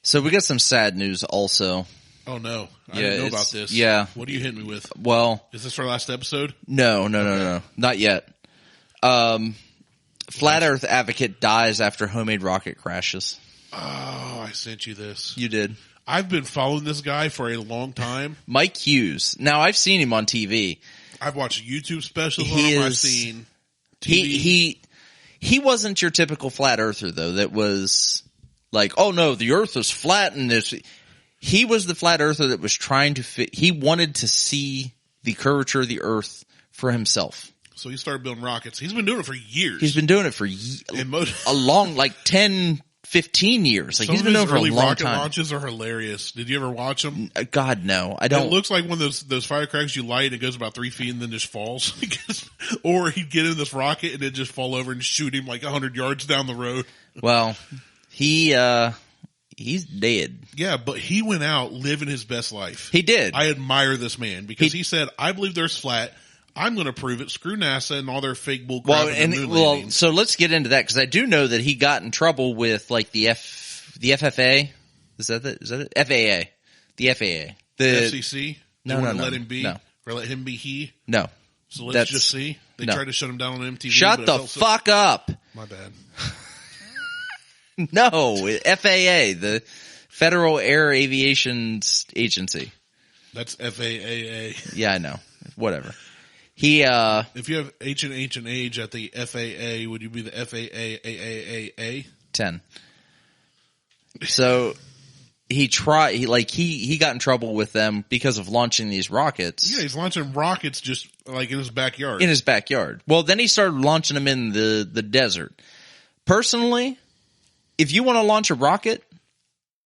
So we got some sad news also. Oh no. I didn't know about this. Yeah. What are you hitting me with? Well. Is this our last episode? No. Not yet. Flat Earth advocate dies after homemade rocket crashes. Oh, I sent you this. You did. I've been following this guy for a long time. Mike Hughes. Now I've seen him on TV. I've watched YouTube specials on him. I've seen TV. He wasn't your typical flat earther though. That was like, oh no, the Earth is flat, and this. He was the flat earther that was trying to fit. He wanted to see the curvature of the Earth for himself. So he started building rockets. He's been doing it for years. He's been doing it for a long, like 10, 15 years. Like he's been doing it for a long rocket time. Launches are hilarious. Did you ever watch them? God, no. I don't. It looks like one of those firecrackers you light. It goes about 3 feet and then just falls. Or he'd get in this rocket and it just fall over and shoot him like 100 yards down the road. Well, he's dead. Yeah, but he went out living his best life. He did. I admire this man because he said, I believe there's flat. I'm going to prove it. Screw NASA and all their fake bull crap. So let's get into that because I do know that he got in trouble with like the FFA. Is that it? FAA. The FAA. The FCC? No. Let him be? No. Or let him be he? No. So let's just see. They tried to shut him down on MTV. Shut the fuck up. My bad. No. FAA. The Federal Air Aviation Agency. That's FAAA. Yeah, I know. Whatever. He, if you have H and H at the FAA, would you be the FAA? 10. So he got in trouble with them because of launching these rockets. Yeah, he's launching rockets just like in his backyard. Well, then he started launching them in the desert. Personally, if you want to launch a rocket,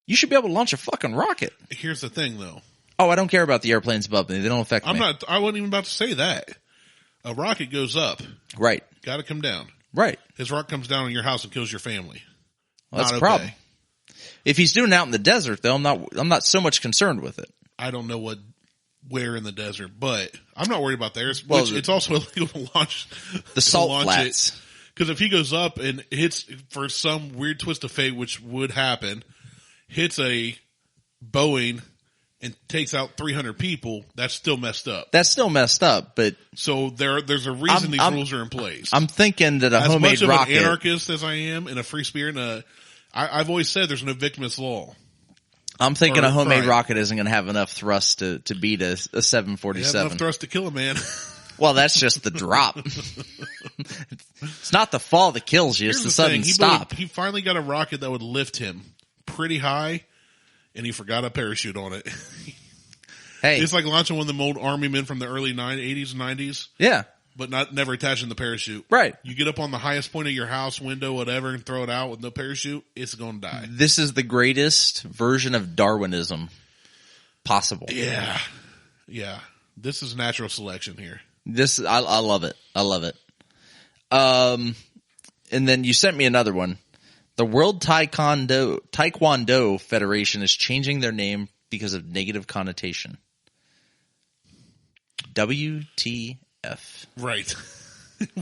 you should be able to launch a fucking rocket. Here's the thing though. Oh, I don't care about the airplanes above me. They don't affect me. I wasn't even about to say that. A rocket goes up. Right. Got to come down. Right. His rocket comes down on your house and kills your family. Well, that's a problem. If he's doing it out in the desert, though, I'm not so much concerned with it. I don't know where in the desert, but I'm not worried about theirs. Well, it's also illegal to launch the salt flats. Because if he goes up and hits for some weird twist of fate, which would happen, hits a Boeing and takes out 300 people, that's still messed up. That's still messed up, but So there's a reason these rules are in place. I'm thinking that a as homemade much of rocket. an anarchist as I am and a free spirit, I've always said there's no victimless law. I'm thinking or a homemade crime. rocket isn't going to have enough thrust to beat a They have 747. enough thrust to kill a man. Well, that's just the drop. It's not the fall that kills you; it's the sudden stop. He finally got a rocket that would lift him pretty high, and he forgot a parachute on it. Hey, It's like launching one of the old army men from the early 80s and 90s, yeah, but never attaching the parachute. right. You get up on the highest point of your house, window, whatever, and throw it out with no parachute, it's going to die. This is the greatest version of Darwinism possible. Yeah. Yeah. This is natural selection here. I love it. I love it. And then you sent me another one. The World Taekwondo Federation is changing their name because of negative connotation. WTF. Right.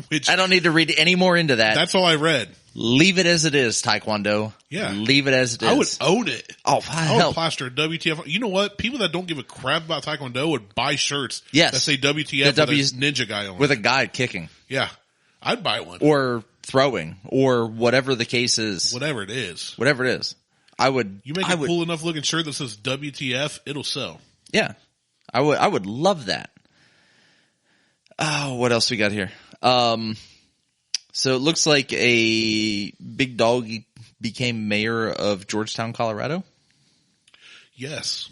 Which I don't need to read any more into that. that's all I read. Leave it as it is, Taekwondo. Yeah. Leave it as it is. I would own it. Oh, I would hell. plaster a WTF. You know what? People that don't give a crap about Taekwondo would buy shirts Yes. that say WTF The with a W's ninja guy on with it. a guy kicking Yeah. I'd buy one. or throwing or whatever the case is. Whatever it is. Whatever it is. I would. You make a cool enough looking shirt that says WTF, it'll sell. Yeah. I would love that. Oh, what else we got here? So it looks like a big dog became mayor of Georgetown, Colorado. Yes.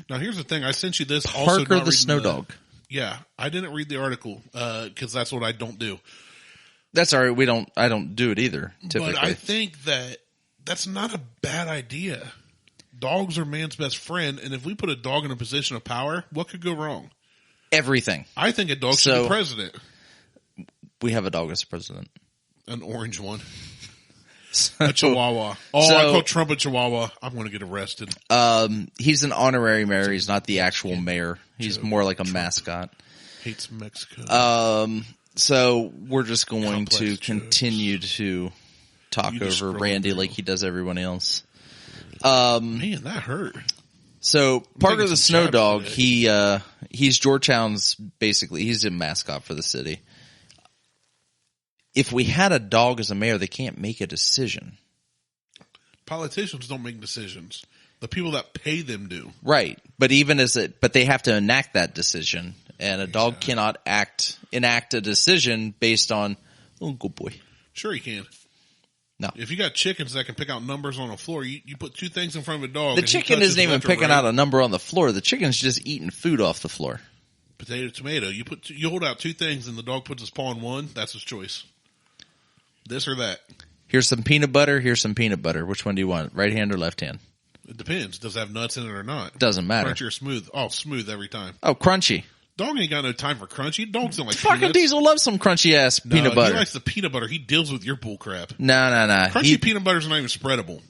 Now here's the thing. I sent you this. Also Parker not the reading Snow Dog. Yeah. I didn't read the article, cause that's what I don't do. That's all right. I don't do it either, typically. But I think that's not a bad idea. Dogs are man's best friend. And if we put a dog in a position of power, what could go wrong? Everything. I think a dog should be president. We have a dog as president. An orange one. So, A Chihuahua. Oh, I call Trump a Chihuahua. I'm going to get arrested. he's an honorary mayor. He's not the actual mayor. He's more like a mascot. Hates Mexico. So we're just going Complex to jokes. continue to talk You just over scroll Randy through. like he does everyone else. Man, that hurt. So Parker taking the some Snow jabs Dog, today. he's Georgetown's he's a mascot for the city. If we had a dog as a mayor, they can't make a decision. Politicians don't make decisions. The people that pay them do. Right. But but they have to enact that decision. And a dog cannot enact a decision based on, oh, good boy. Sure he can. No. If you got chickens that can pick out numbers on the floor, you put two things in front of a dog. The and he chicken touches isn't even left or picking right. out a number on the floor. The chicken's just eating food off the floor. Potato, tomato. You hold out two things and the dog puts his paw on one. That's his choice. This or that. Here's some peanut butter. Here's some peanut butter. Which one do you want? Right hand or left hand? It depends. Does it have nuts in it or not? Doesn't matter. Crunchy or smooth? Oh, smooth every time. Oh, crunchy. Dog ain't got no time for crunchy. Dogs don't like Fucking peanuts. Diesel loves some crunchy ass peanut He butter. likes the peanut butter. He deals with your bull crap. No. Crunchy peanut butter's not even spreadable.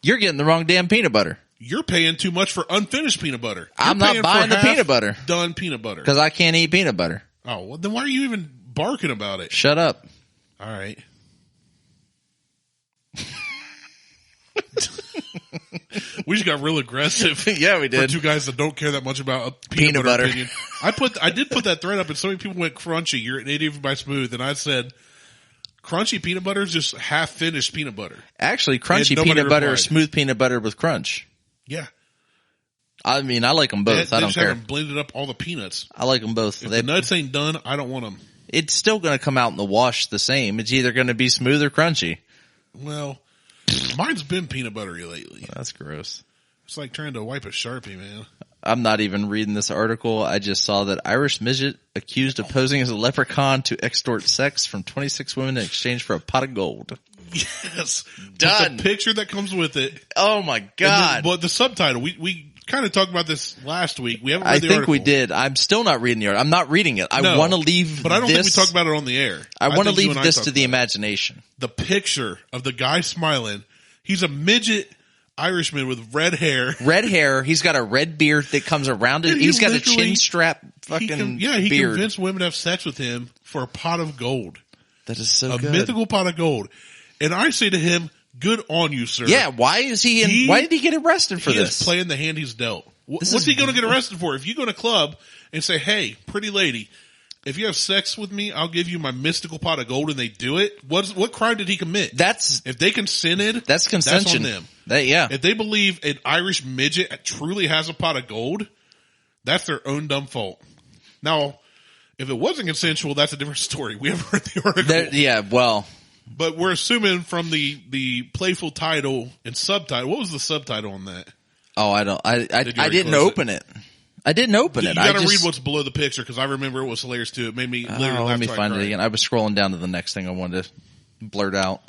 You're getting the wrong damn peanut butter. You're paying too much for unfinished peanut butter. I'm You're not paying buying for the peanut butter. Done peanut butter. Because I can't eat peanut butter. Oh, well, then why are you even barking about it? Shut up. All right. We just got real aggressive. Yeah, we For did. two guys that don't care that much about a Peanut butter. opinion. I did put that thread up, and so many people went crunchy. You're an idiot by smooth, and I said crunchy peanut butter is just half finished peanut butter. Actually, crunchy nobody peanut butter or replied. smooth peanut butter with crunch. Yeah, I mean, I like them both. they I don't just care. haven't blended up all the peanuts. I like them both. If the nuts ain't done, I don't want them. It's still going to come out in the wash the same. It's either going to be smooth or crunchy. Well, mine's been peanut buttery lately. That's gross. It's like trying to wipe a Sharpie, man. I'm not even reading this article. I just saw that Irish midget accused of posing as a leprechaun to extort sex from 26 women in exchange for a pot of gold. Yes. Done. But the picture that comes with it. Oh my God. But the subtitle, we kind of talked about this last week. We haven't read I the think article. we did. I'm still not reading the article. I'm not reading it. I No, want to leave But I don't think we this- talked about it on the air. I want to think you leave and I this talked to the about it. imagination. The picture of the guy smiling. He's a midget Irishman with red hair. Red hair. He's got a red beard that comes around it. And he He's got a literally- chin strap fucking He beard. convinced women to have sex with him for a pot of gold. That is so A good. mythical pot of gold. And I say to him, good on you, sir. Yeah, why is he in? He- why did he get arrested for He this? is playing the hand he's dealt. What's he going to get arrested for? If you go to a club and say, hey, pretty lady, if you have sex with me, I'll give you my mystical pot of gold, and they do it, what crime did he commit? If they consented, that's consension. That's on them. Yeah. If they believe an Irish midget truly has a pot of gold, that's their own dumb fault. Now, if it wasn't consensual, that's a different story. We haven't read the article. But we're assuming from the playful title and subtitle. What was the subtitle on that? Oh, I didn't open it. I didn't open it. You gotta read what's below the picture, because I remember it was hilarious too. It made me literally laugh. Let me find it again. I was scrolling down to the next thing I wanted to blurt out.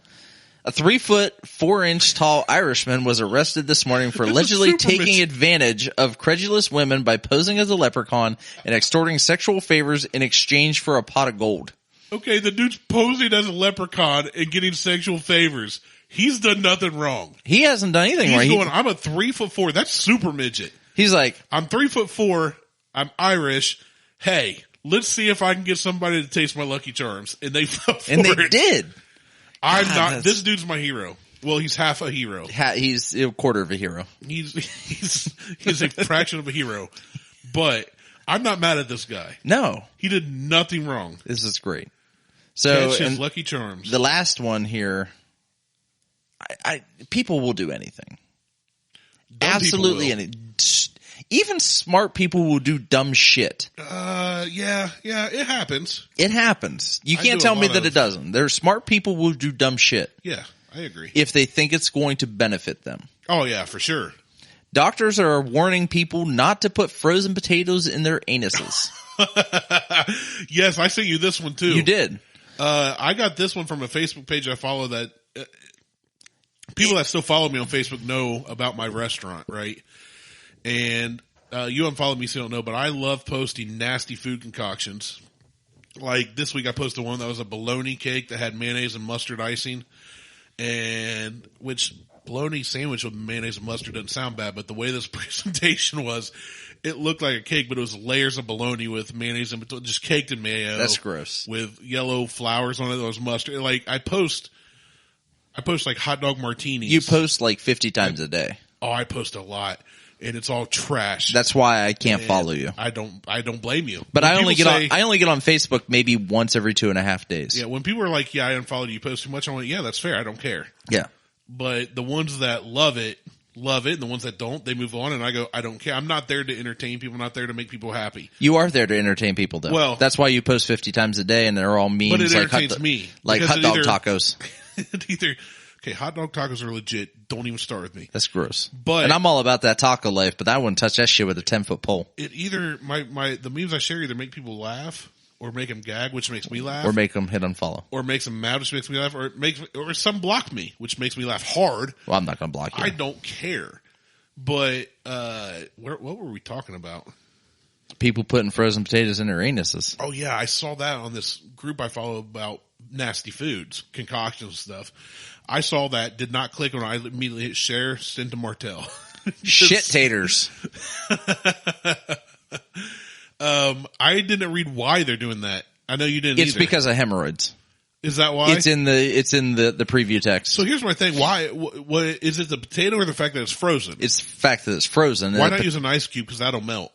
A 3'4" tall Irishman was arrested this morning for allegedly taking advantage of credulous women by posing as a leprechaun and extorting sexual favors in exchange for a pot of gold. Okay, the dude's posing as a leprechaun and getting sexual favors. He's done nothing wrong. He hasn't done anything wrong. He's going, I'm a 3'4". That's super midget. He's like, I'm 3'4". I'm Irish. Hey, let's see if I can get somebody to taste my Lucky Charms. And they fell for and they did. This dude's my hero. Well, he's half a hero. He's a quarter of a hero. He's a fraction of a hero. But I'm not mad at this guy. No. He did nothing wrong. This is great. So, catch his Lucky Charms. The last one here, people will do anything. Absolutely anything. Even smart people will do dumb shit. Yeah, it happens. It happens. You can't tell me that it doesn't. There's smart people who do dumb shit. Yeah, I agree. If they think it's going to benefit them. Oh yeah, for sure. Doctors are warning people not to put frozen potatoes in their anuses. Yes, I sent you this one too. You did. I got this one from a Facebook page I follow that people that still follow me on Facebook know about my restaurant, right? And you unfollowed me, so you don't know, but I love posting nasty food concoctions. Like this week I posted one that was a bologna cake that had mayonnaise and mustard icing, and which bologna sandwich with mayonnaise and mustard doesn't sound bad, but the way this presentation was, it looked like a cake, but it was layers of bologna with mayonnaise and just caked in mayo. That's gross. With yellow flowers on it that was mustard. Like I post like hot dog martinis. You post like 50 times a day. Oh, I post a lot. And it's all trash. That's why I can't follow you. I don't blame you. But I only get on Facebook maybe once every 2.5 days. Yeah, when people are like, yeah, I unfollowed you, post too much, I'm like, yeah, that's fair. I don't care. Yeah. But the ones that love it, and the ones that don't, they move on, and I go, I don't care. I'm not there to entertain people. I'm not there to make people happy. You are there to entertain people, though. Well, that's why you post 50 times a day, and they're all memes. But it entertains me. Like hot dog tacos. Okay, hot dog tacos are legit. Don't even start with me. That's gross. And I'm all about that taco life, but I wouldn't touch that shit with a 10-foot pole. It either, the memes I share either make people laugh, or make them gag, which makes me laugh. Or make them hit unfollow. Or makes them mad, which makes me laugh. Or some block me, which makes me laugh hard. Well, I'm not going to block you. I don't care. But, what were we talking about? People putting frozen potatoes in their anuses. Oh yeah, I saw that on this group I follow about nasty foods, concoctions and stuff. I saw that, did not click on it. I immediately hit share, send to Martelle. Shit taters. I didn't read why they're doing that. I know you didn't It's either. because of hemorrhoids. Is that why? It's in the preview text. So here's my thing. Why? What is it, the potato or the fact that it's frozen? It's the fact that it's frozen. Why not use an ice cube? Because that'll melt.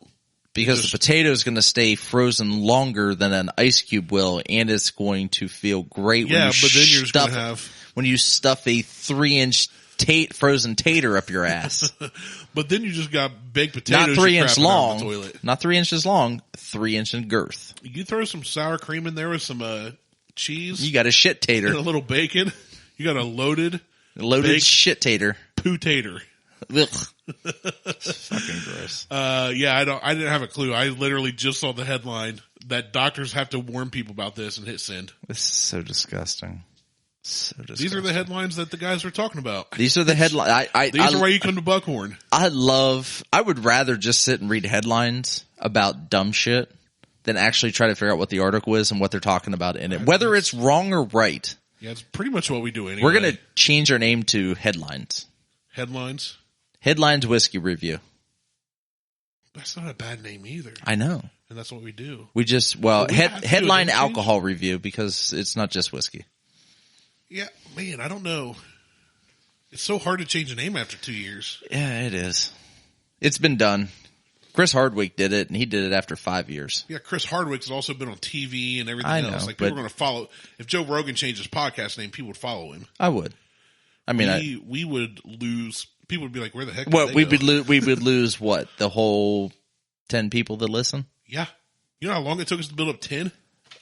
Because the potato is going to stay frozen longer than an ice cube will, and it's going to feel great. Yeah, but then you're just going to have... When you stuff a 3-inch frozen tater up your ass. But then you just got baked potatoes. Not 3 inch long. The toilet. Not 3 inches long. 3 inch in girth. You throw some sour cream in there with some cheese. You got a shit tater. And a little bacon. You got a loaded shit tater. Poo tater. Ugh. Fucking gross. Yeah, I didn't have a clue. I literally just saw the headline that doctors have to warn people about this and hit send. This is so disgusting. These are the headlines that the guys were talking about. These are the headlines. These are why you come to Buckhorn. I would rather just sit and read headlines about dumb shit than actually try to figure out what the article is and what they're talking about in it. Whether it's wrong or right. Yeah, it's pretty much what we do anyway. We're going to change our name to Headlines. Headlines? Headlines Whiskey Review. That's not a bad name either. I know. And that's what we do. We just, headline alcohol review because it's not just whiskey. Yeah, man, I don't know. It's so hard to change a name after 2 years. Yeah, it is. It's been done. Chris Hardwick did it, and he did it after 5 years. Yeah, Chris Hardwick's also been on TV and everything I know, else. Like, people are going to follow. If Joe Rogan changed his podcast name, people would follow him. I would. I mean, we would lose. People would be like, "Where the heck?" Did what they we go? would we would lose what, the whole 10 people that listen? Yeah, you know how long it took us to build up 10?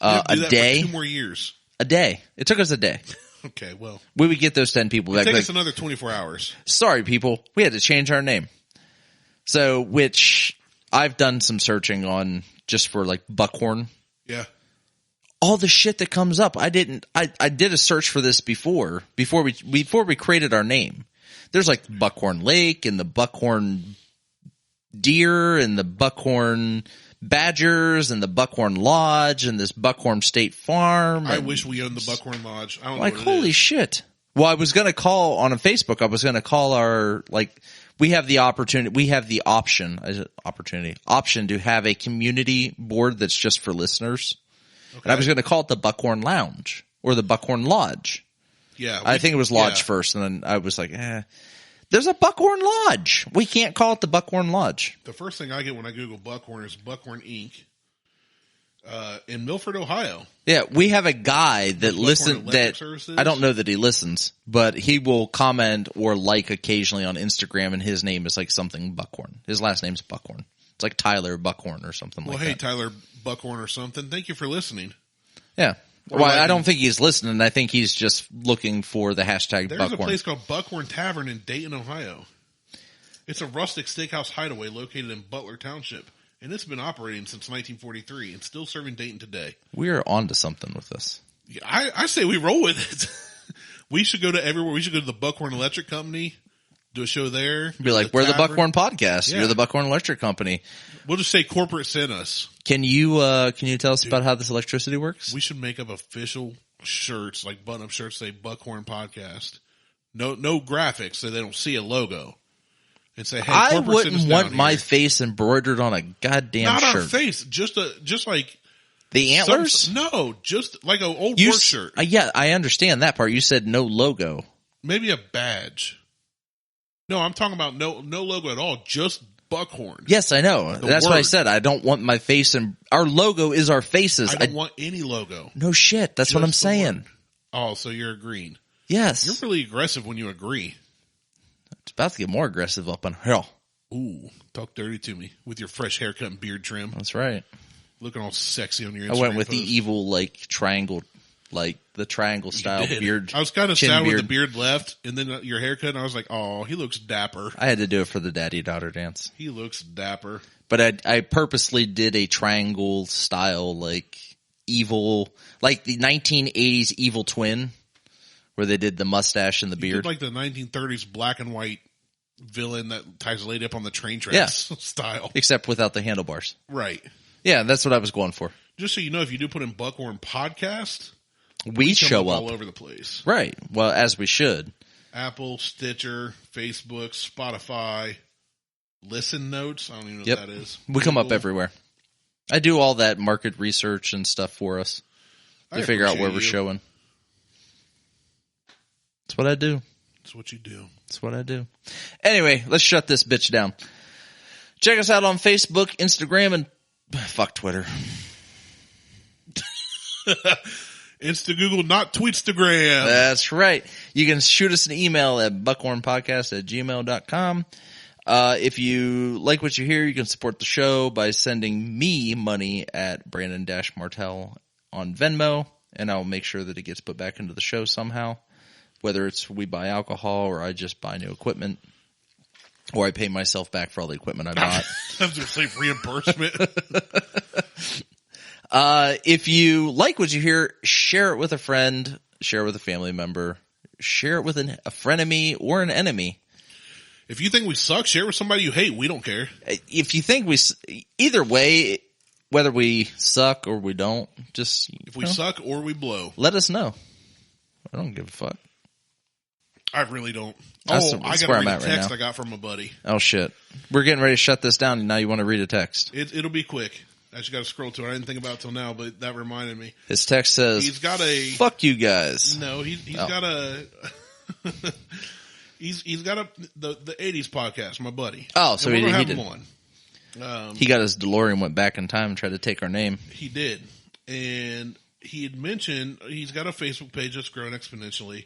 A day. For 2 more years. A day. It took us a day. Okay, well, We would get those 10 people back. it took Like, us another 24 hours. sorry, people, we had to change our name. So, which I've done some searching on just for like Buckhorn. Yeah. All the shit that comes up. I did a search for this before we created our name. There's like Buckhorn Lake and the Buckhorn Deer and the Buckhorn Badgers and the Buckhorn Lodge and this Buckhorn State Farm. I wish we owned the Buckhorn Lodge. I don't Like, know what it holy is. shit. Well, I was going to call on a Facebook. I was going to call our, like, we have the opportunity, we have the option to have a community board that's just for listeners. Okay. And I was going to call it the Buckhorn Lounge or the Buckhorn Lodge. Yeah, I think it was Lodge first, and then I was like, there's a Buckhorn Lodge. We can't call it the Buckhorn Lodge. The first thing I get when I Google Buckhorn is Buckhorn Inc. In Milford, Ohio. Yeah, we have a guy that listens. That Services? I don't know that he listens, but he will comment or like occasionally on Instagram, and his name is like something Buckhorn. His last name's Buckhorn. It's like Tyler Buckhorn or something Well, like hey, that. Tyler Buckhorn or something. Thank you for listening. Yeah. Or Well, like I don't think he's listening. I think he's just looking for the hashtag There's Buckhorn. a place called Buckhorn Tavern in Dayton, Ohio. It's a rustic steakhouse hideaway located in Butler Township, and it's been operating since 1943 and still serving Dayton today. We are on to something with this. Yeah, I say we roll with it. We should go to everywhere. We should go to the Buckhorn Electric Company, do a show there. Be like, we're the tavern. Buckhorn Podcast. Yeah. You're the Buckhorn Electric Company. We'll just say corporate sent us. Can you tell us about how this electricity works? We should make up official shirts, like button-up shirts, say Buckhorn Podcast. No graphics, so they don't see a logo. And say, hey, I corporate sent us wouldn't down want my here. face embroidered on a goddamn Not shirt. our face, just like The antlers? no, just like an old You work s- shirt. Yeah, I understand that part. You said no logo. Maybe a badge. No, I'm talking about no logo at all, just Buckhorn. Yes, I know. That's what I word. said. I don't want my face and our logo is our faces. I don't want any logo. No shit. That's what I'm Just the saying. word. Oh, so you're agreeing. Yes. You're really aggressive when you agree. It's about to get more aggressive up on hell. Ooh, talk dirty to me with your fresh haircut and beard trim. That's right. Looking all sexy on your Instagram I went with post. the evil, like, triangle, like the triangle style Did. beard. I was kind of chin sad when beard. the beard left, and then your haircut, and I was like, oh, he looks dapper. I had to do it for the daddy-daughter dance. He looks dapper. But I purposely did a triangle style, like, evil, like the 1980s evil twin, where they did the mustache and the You beard. did like the 1930s black and white villain that ties a lady up on the train tracks Yeah. style. Except without the handlebars. Right. Yeah, that's what I was going for. Just so you know, if you do put in Buckhorn Podcast, We come show up. all over the place. Right. Well, as we should. Apple, Stitcher, Facebook, Spotify, Listen Notes. I don't even know Yep. what that is. We come up Google. everywhere. I do all that market research and stuff for us I to figure out where appreciate we're you. showing. That's what I do. That's what you do. That's what I do. Anyway, let's shut this bitch down. Check us out on Facebook, Instagram, and fuck Twitter. Insta Google, not Tweetstagram. That's right. You can shoot us an email at buckhornpodcast@gmail.com. If you like what you hear, you can support the show by sending me money at Brandon-Martelle on Venmo, and I'll make sure that it gets put back into the show somehow. Whether it's we buy alcohol or I just buy new equipment, or I pay myself back for all the equipment I bought. I was going to say reimbursement. If you like what you hear, share it with a friend, share it with a family member, share it with a frenemy or an enemy. If you think we suck, share it with somebody you hate. We don't care. If you think either way, whether we suck or we don't, just If we suck or we blow. let us know. I don't give a fuck. I really don't. That's I got to where I'm read at a right text now. I got from a buddy. Oh shit. We're getting ready to shut this down and now you want to read a text. It'll be quick. I just got to scroll to it. I didn't think about it till now, but that reminded me. His text says, He's got a fuck you guys. No, he's got a he's got the 80s podcast, my buddy. Oh, so And we're he gonna have did. him on. He got his DeLorean, went back in time and tried to take our name. He did. And he had mentioned he's got a Facebook page that's grown exponentially.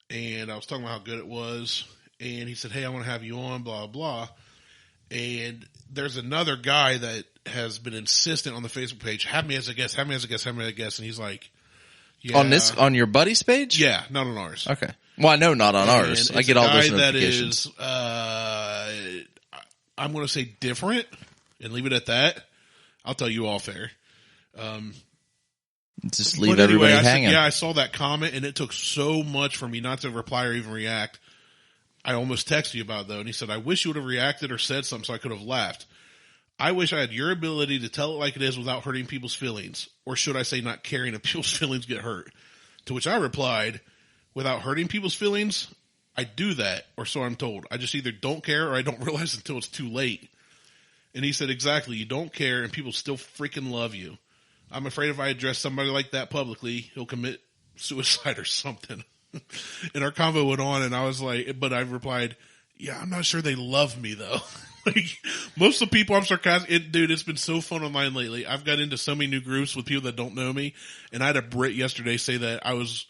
And I was talking about how good it was. And he said, hey, I want to have you on, blah, blah. And there's another guy that has been insistent on the Facebook page, have me as a guest, have me as a guest, have me as a guest. And he's like, yeah. On your buddy's page? Yeah, not on ours. Okay. Well, I know not on ours. I get all those notifications. That is, I'm going to say different and leave it at that. I'll tell you off air. Just leave everybody hanging. I saw that comment and it took so much for me not to reply or even react. I almost texted you about it though. And he said, I wish you would have reacted or said something so I could have laughed. I wish I had your ability to tell it like it is without hurting people's feelings. Or should I say not caring if people's feelings get hurt? To which I replied, without hurting people's feelings, I do that, or so I'm told. I just either don't care or I don't realize until it's too late. And he said, exactly, you don't care and people still freaking love you. I'm afraid if I address somebody like that publicly, he'll commit suicide or something. And our convo went on and I was like, but I replied, yeah, I'm not sure they love me though. Like, most of the people I'm sarcastic, dude, it's been so fun online lately. I've got into so many new groups with people that don't know me. And I had a Brit yesterday say that I was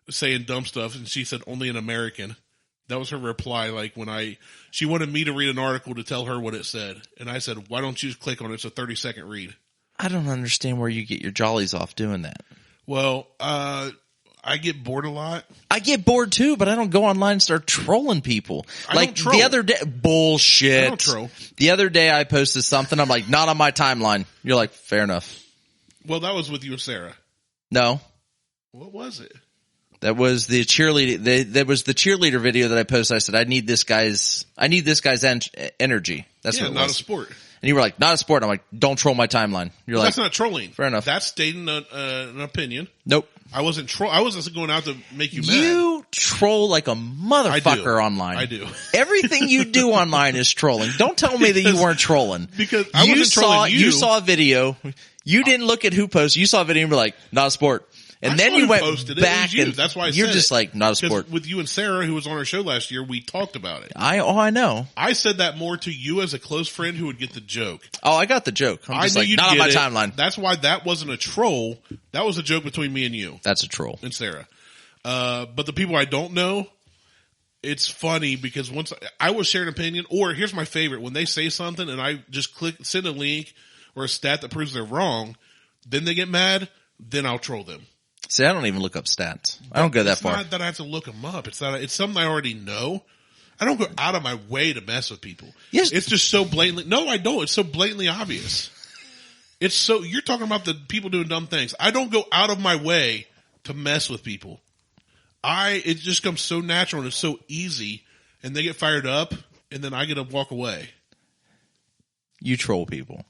saying dumb stuff and she said only an American. That was her reply. Like she wanted me to read an article to tell her what it said. And I said, why don't you just click on it? It's a 30-second read. I don't understand where you get your jollies off doing that. Well, I get bored a lot. I get bored too, but I don't go online and start trolling people. I don't troll. The other day, bullshit. I don't troll. The other day I posted something. I'm like, not on my timeline. You're like, fair enough. Well, that was with you and Sarah. No. What was it? That was the cheerleader. That was the cheerleader video that I posted. I said, I need this guy's energy. That's what it was. Not a sport. And you were like, not a sport. I'm like, don't troll my timeline. You're like, that's not trolling. Fair enough. That's stating an opinion. Nope. I wasn't I wasn't going out to make you mad. You troll like a motherfucker online. I do. Everything you do online is trolling. Don't tell me that you weren't trolling. Because I wasn't trolling you. You saw a video. You didn't look at who posted. You saw a video and were like, not a sport. And then you went back and that's why you're just like, not a sport. With you and Sarah, who was on our show last year, we talked about it. I know. I said that more to you as a close friend who would get the joke. Oh, I got the joke. I'm just like, not on my timeline. That's why that wasn't a troll. That was a joke between me and you. That's a troll. And Sarah. But the people I don't know, it's funny because once I will share an opinion, or here's my favorite, when they say something and I just send a link or a stat that proves they're wrong, then they get mad, then I'll troll them. See, I don't even look up stats. I don't go that far. It's not that I have to look them up. It's something I already know. I don't go out of my way to mess with people. Yes. It's just so blatantly. No, I don't. It's so blatantly obvious. You're talking about the people doing dumb things. I don't go out of my way to mess with people. It just comes so natural and it's so easy and they get fired up and then I get to walk away. You troll people.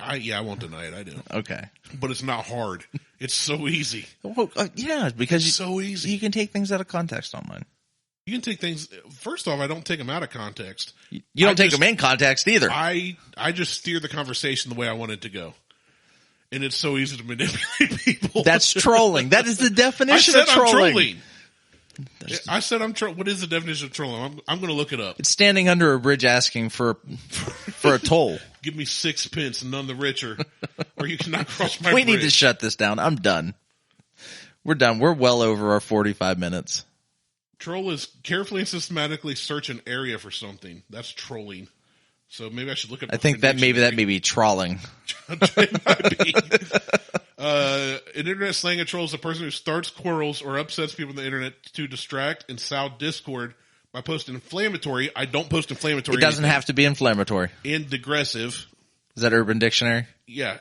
I won't deny it. I do. Okay. But it's not hard. It's so easy. Well, yeah, because it's so easy. You can take things out of context online. You can take things. First off, I don't take them out of context. You don't take them in context either. I just steer the conversation the way I want it to go. And it's so easy to manipulate people. That's trolling. That is the definition of trolling. I'm trolling. I said I'm trolling. What is the definition of trolling? I'm going to look it up. It's standing under a bridge asking for a toll. Give me 6 pence and none the richer, or you cannot cross my bridge. We need to shut this down. I'm done. We're done. We're well over our 45 minutes. Troll is carefully and systematically search an area for something. That's trolling. So maybe I should look at. I think that may be trawling. It might be. An internet slang of troll is a person who starts quarrels or upsets people on the internet to distract and sow discord by posting inflammatory. I don't post inflammatory. It doesn't have to be inflammatory. And digressive. Is that Urban Dictionary? Yeah.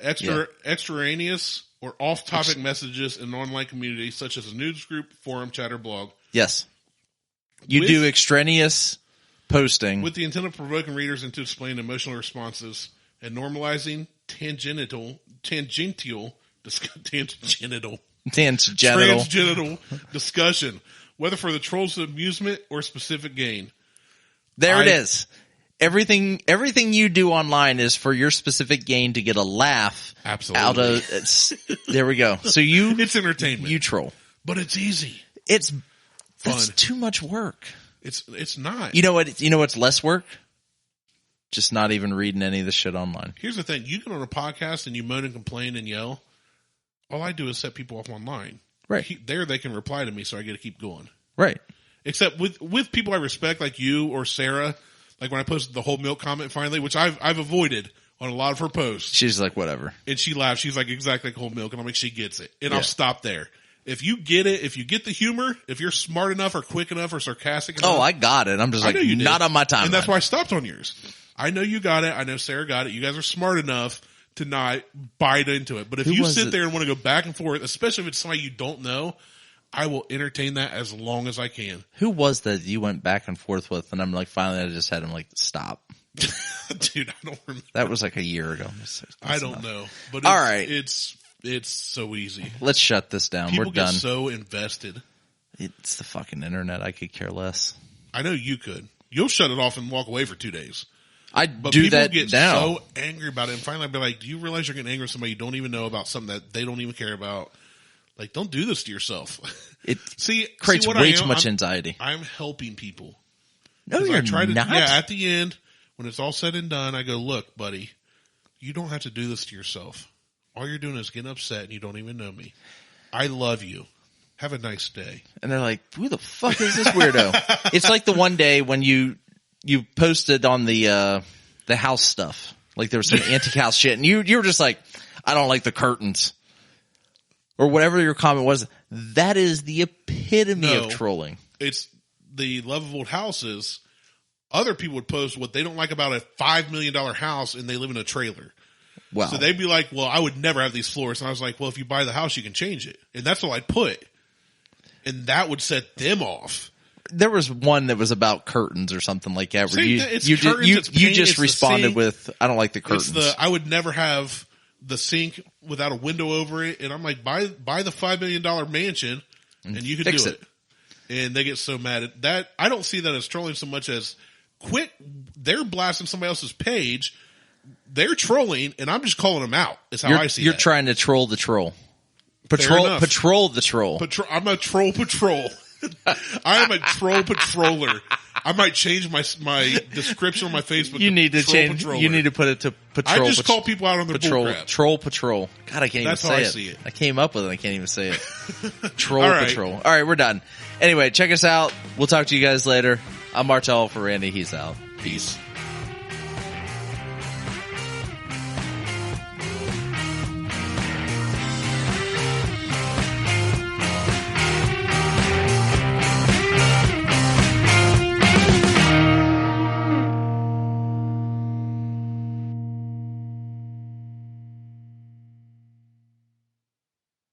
Extraneous or off-topic messages in an online community such as a news group, forum, chat, or blog. Yes. You do extraneous posting. With the intent of provoking readers into displaying emotional responses and normalizing tangential discussion, whether for the troll's amusement or specific gain. There it is. Everything you do online is for your specific gain to get a laugh. Absolutely. Out of there we go. So it's entertainment. You troll, but it's easy. It's fun. That's too much work. It's not. You know what? You know what's less work? just not even reading any of the shit online. Here's the thing. You get on a podcast and you moan and complain and yell. All I do is set people off online. Right. There they can reply to me, so I get to keep going. Right. Except with people I respect, like you or Sarah, like when I posted the whole milk comment finally, which I've avoided on a lot of her posts. She's like, whatever. And she laughs. She's like, exactly like whole milk. And I'm like, she gets it. And I'll stop there. If you get it, if you get the humor, if you're smart enough or quick enough or sarcastic enough. Oh, I got it. I'm just like, not on my time. And that's why I stopped on yours. I know you got it. I know Sarah got it. You guys are smart enough to not bite into it. But if you sit there and want to go back and forth, especially if it's somebody you don't know, I will entertain that as long as I can. Who was that you went back and forth with? And I'm like, finally, I just had him like, stop. Dude, I don't remember. That was like a year ago. I don't know. But all right. It's so easy. Let's shut this down. People We're done. get so invested. It's the fucking internet. I could care less. I know you could. You'll shut it off and walk away for 2 days. But do that people get now. so angry about it, and finally I'll be like, do you realize you're getting angry with somebody you don't even know about something that they don't even care about? Like, don't do this to yourself. It see creates way too much anxiety. I'm helping people. No, you're not. Yeah, at the end, when it's all said and done, I go, look, buddy, you don't have to do this to yourself. All you're doing is getting upset and you don't even know me. I love you. Have a nice day. And they're like, who the fuck is this weirdo? It's like the one day when you posted on the house stuff. Like there was some antique house shit and you were just like, I don't like the curtains. Or whatever your comment was. That is the epitome of trolling. It's the love of old houses. Other people would post what they don't like about a $5 million house and they live in a trailer. Wow. So they'd be like, well, I would never have these floors. And I was like, well, if you buy the house, you can change it. And that's all I'd put. And that would set them off. There was one that was about curtains or something like that. Where you you just responded with, I don't like the curtains. I would never have the sink without a window over it. And I'm like, buy the $5 million mansion and you can do it. And they get so mad at that. I don't see that as trolling so much as they're blasting somebody else's page. They're trolling, and I'm just calling them out. Is how I see it. You're trying to troll the troll. Patrol the troll. I'm a troll patrol. I am a troll patroller. I might change my description on my Facebook. You need to change. Patroller. You need to put it to patrol. I just call people out on their bullcrap. Troll patrol. God, I can't even say it. That's how I see it. I came up with it. I can't even say it. Troll patrol. All right, we're done. Anyway, check us out. We'll talk to you guys later. I'm Martelle for Randy. He's out. Peace.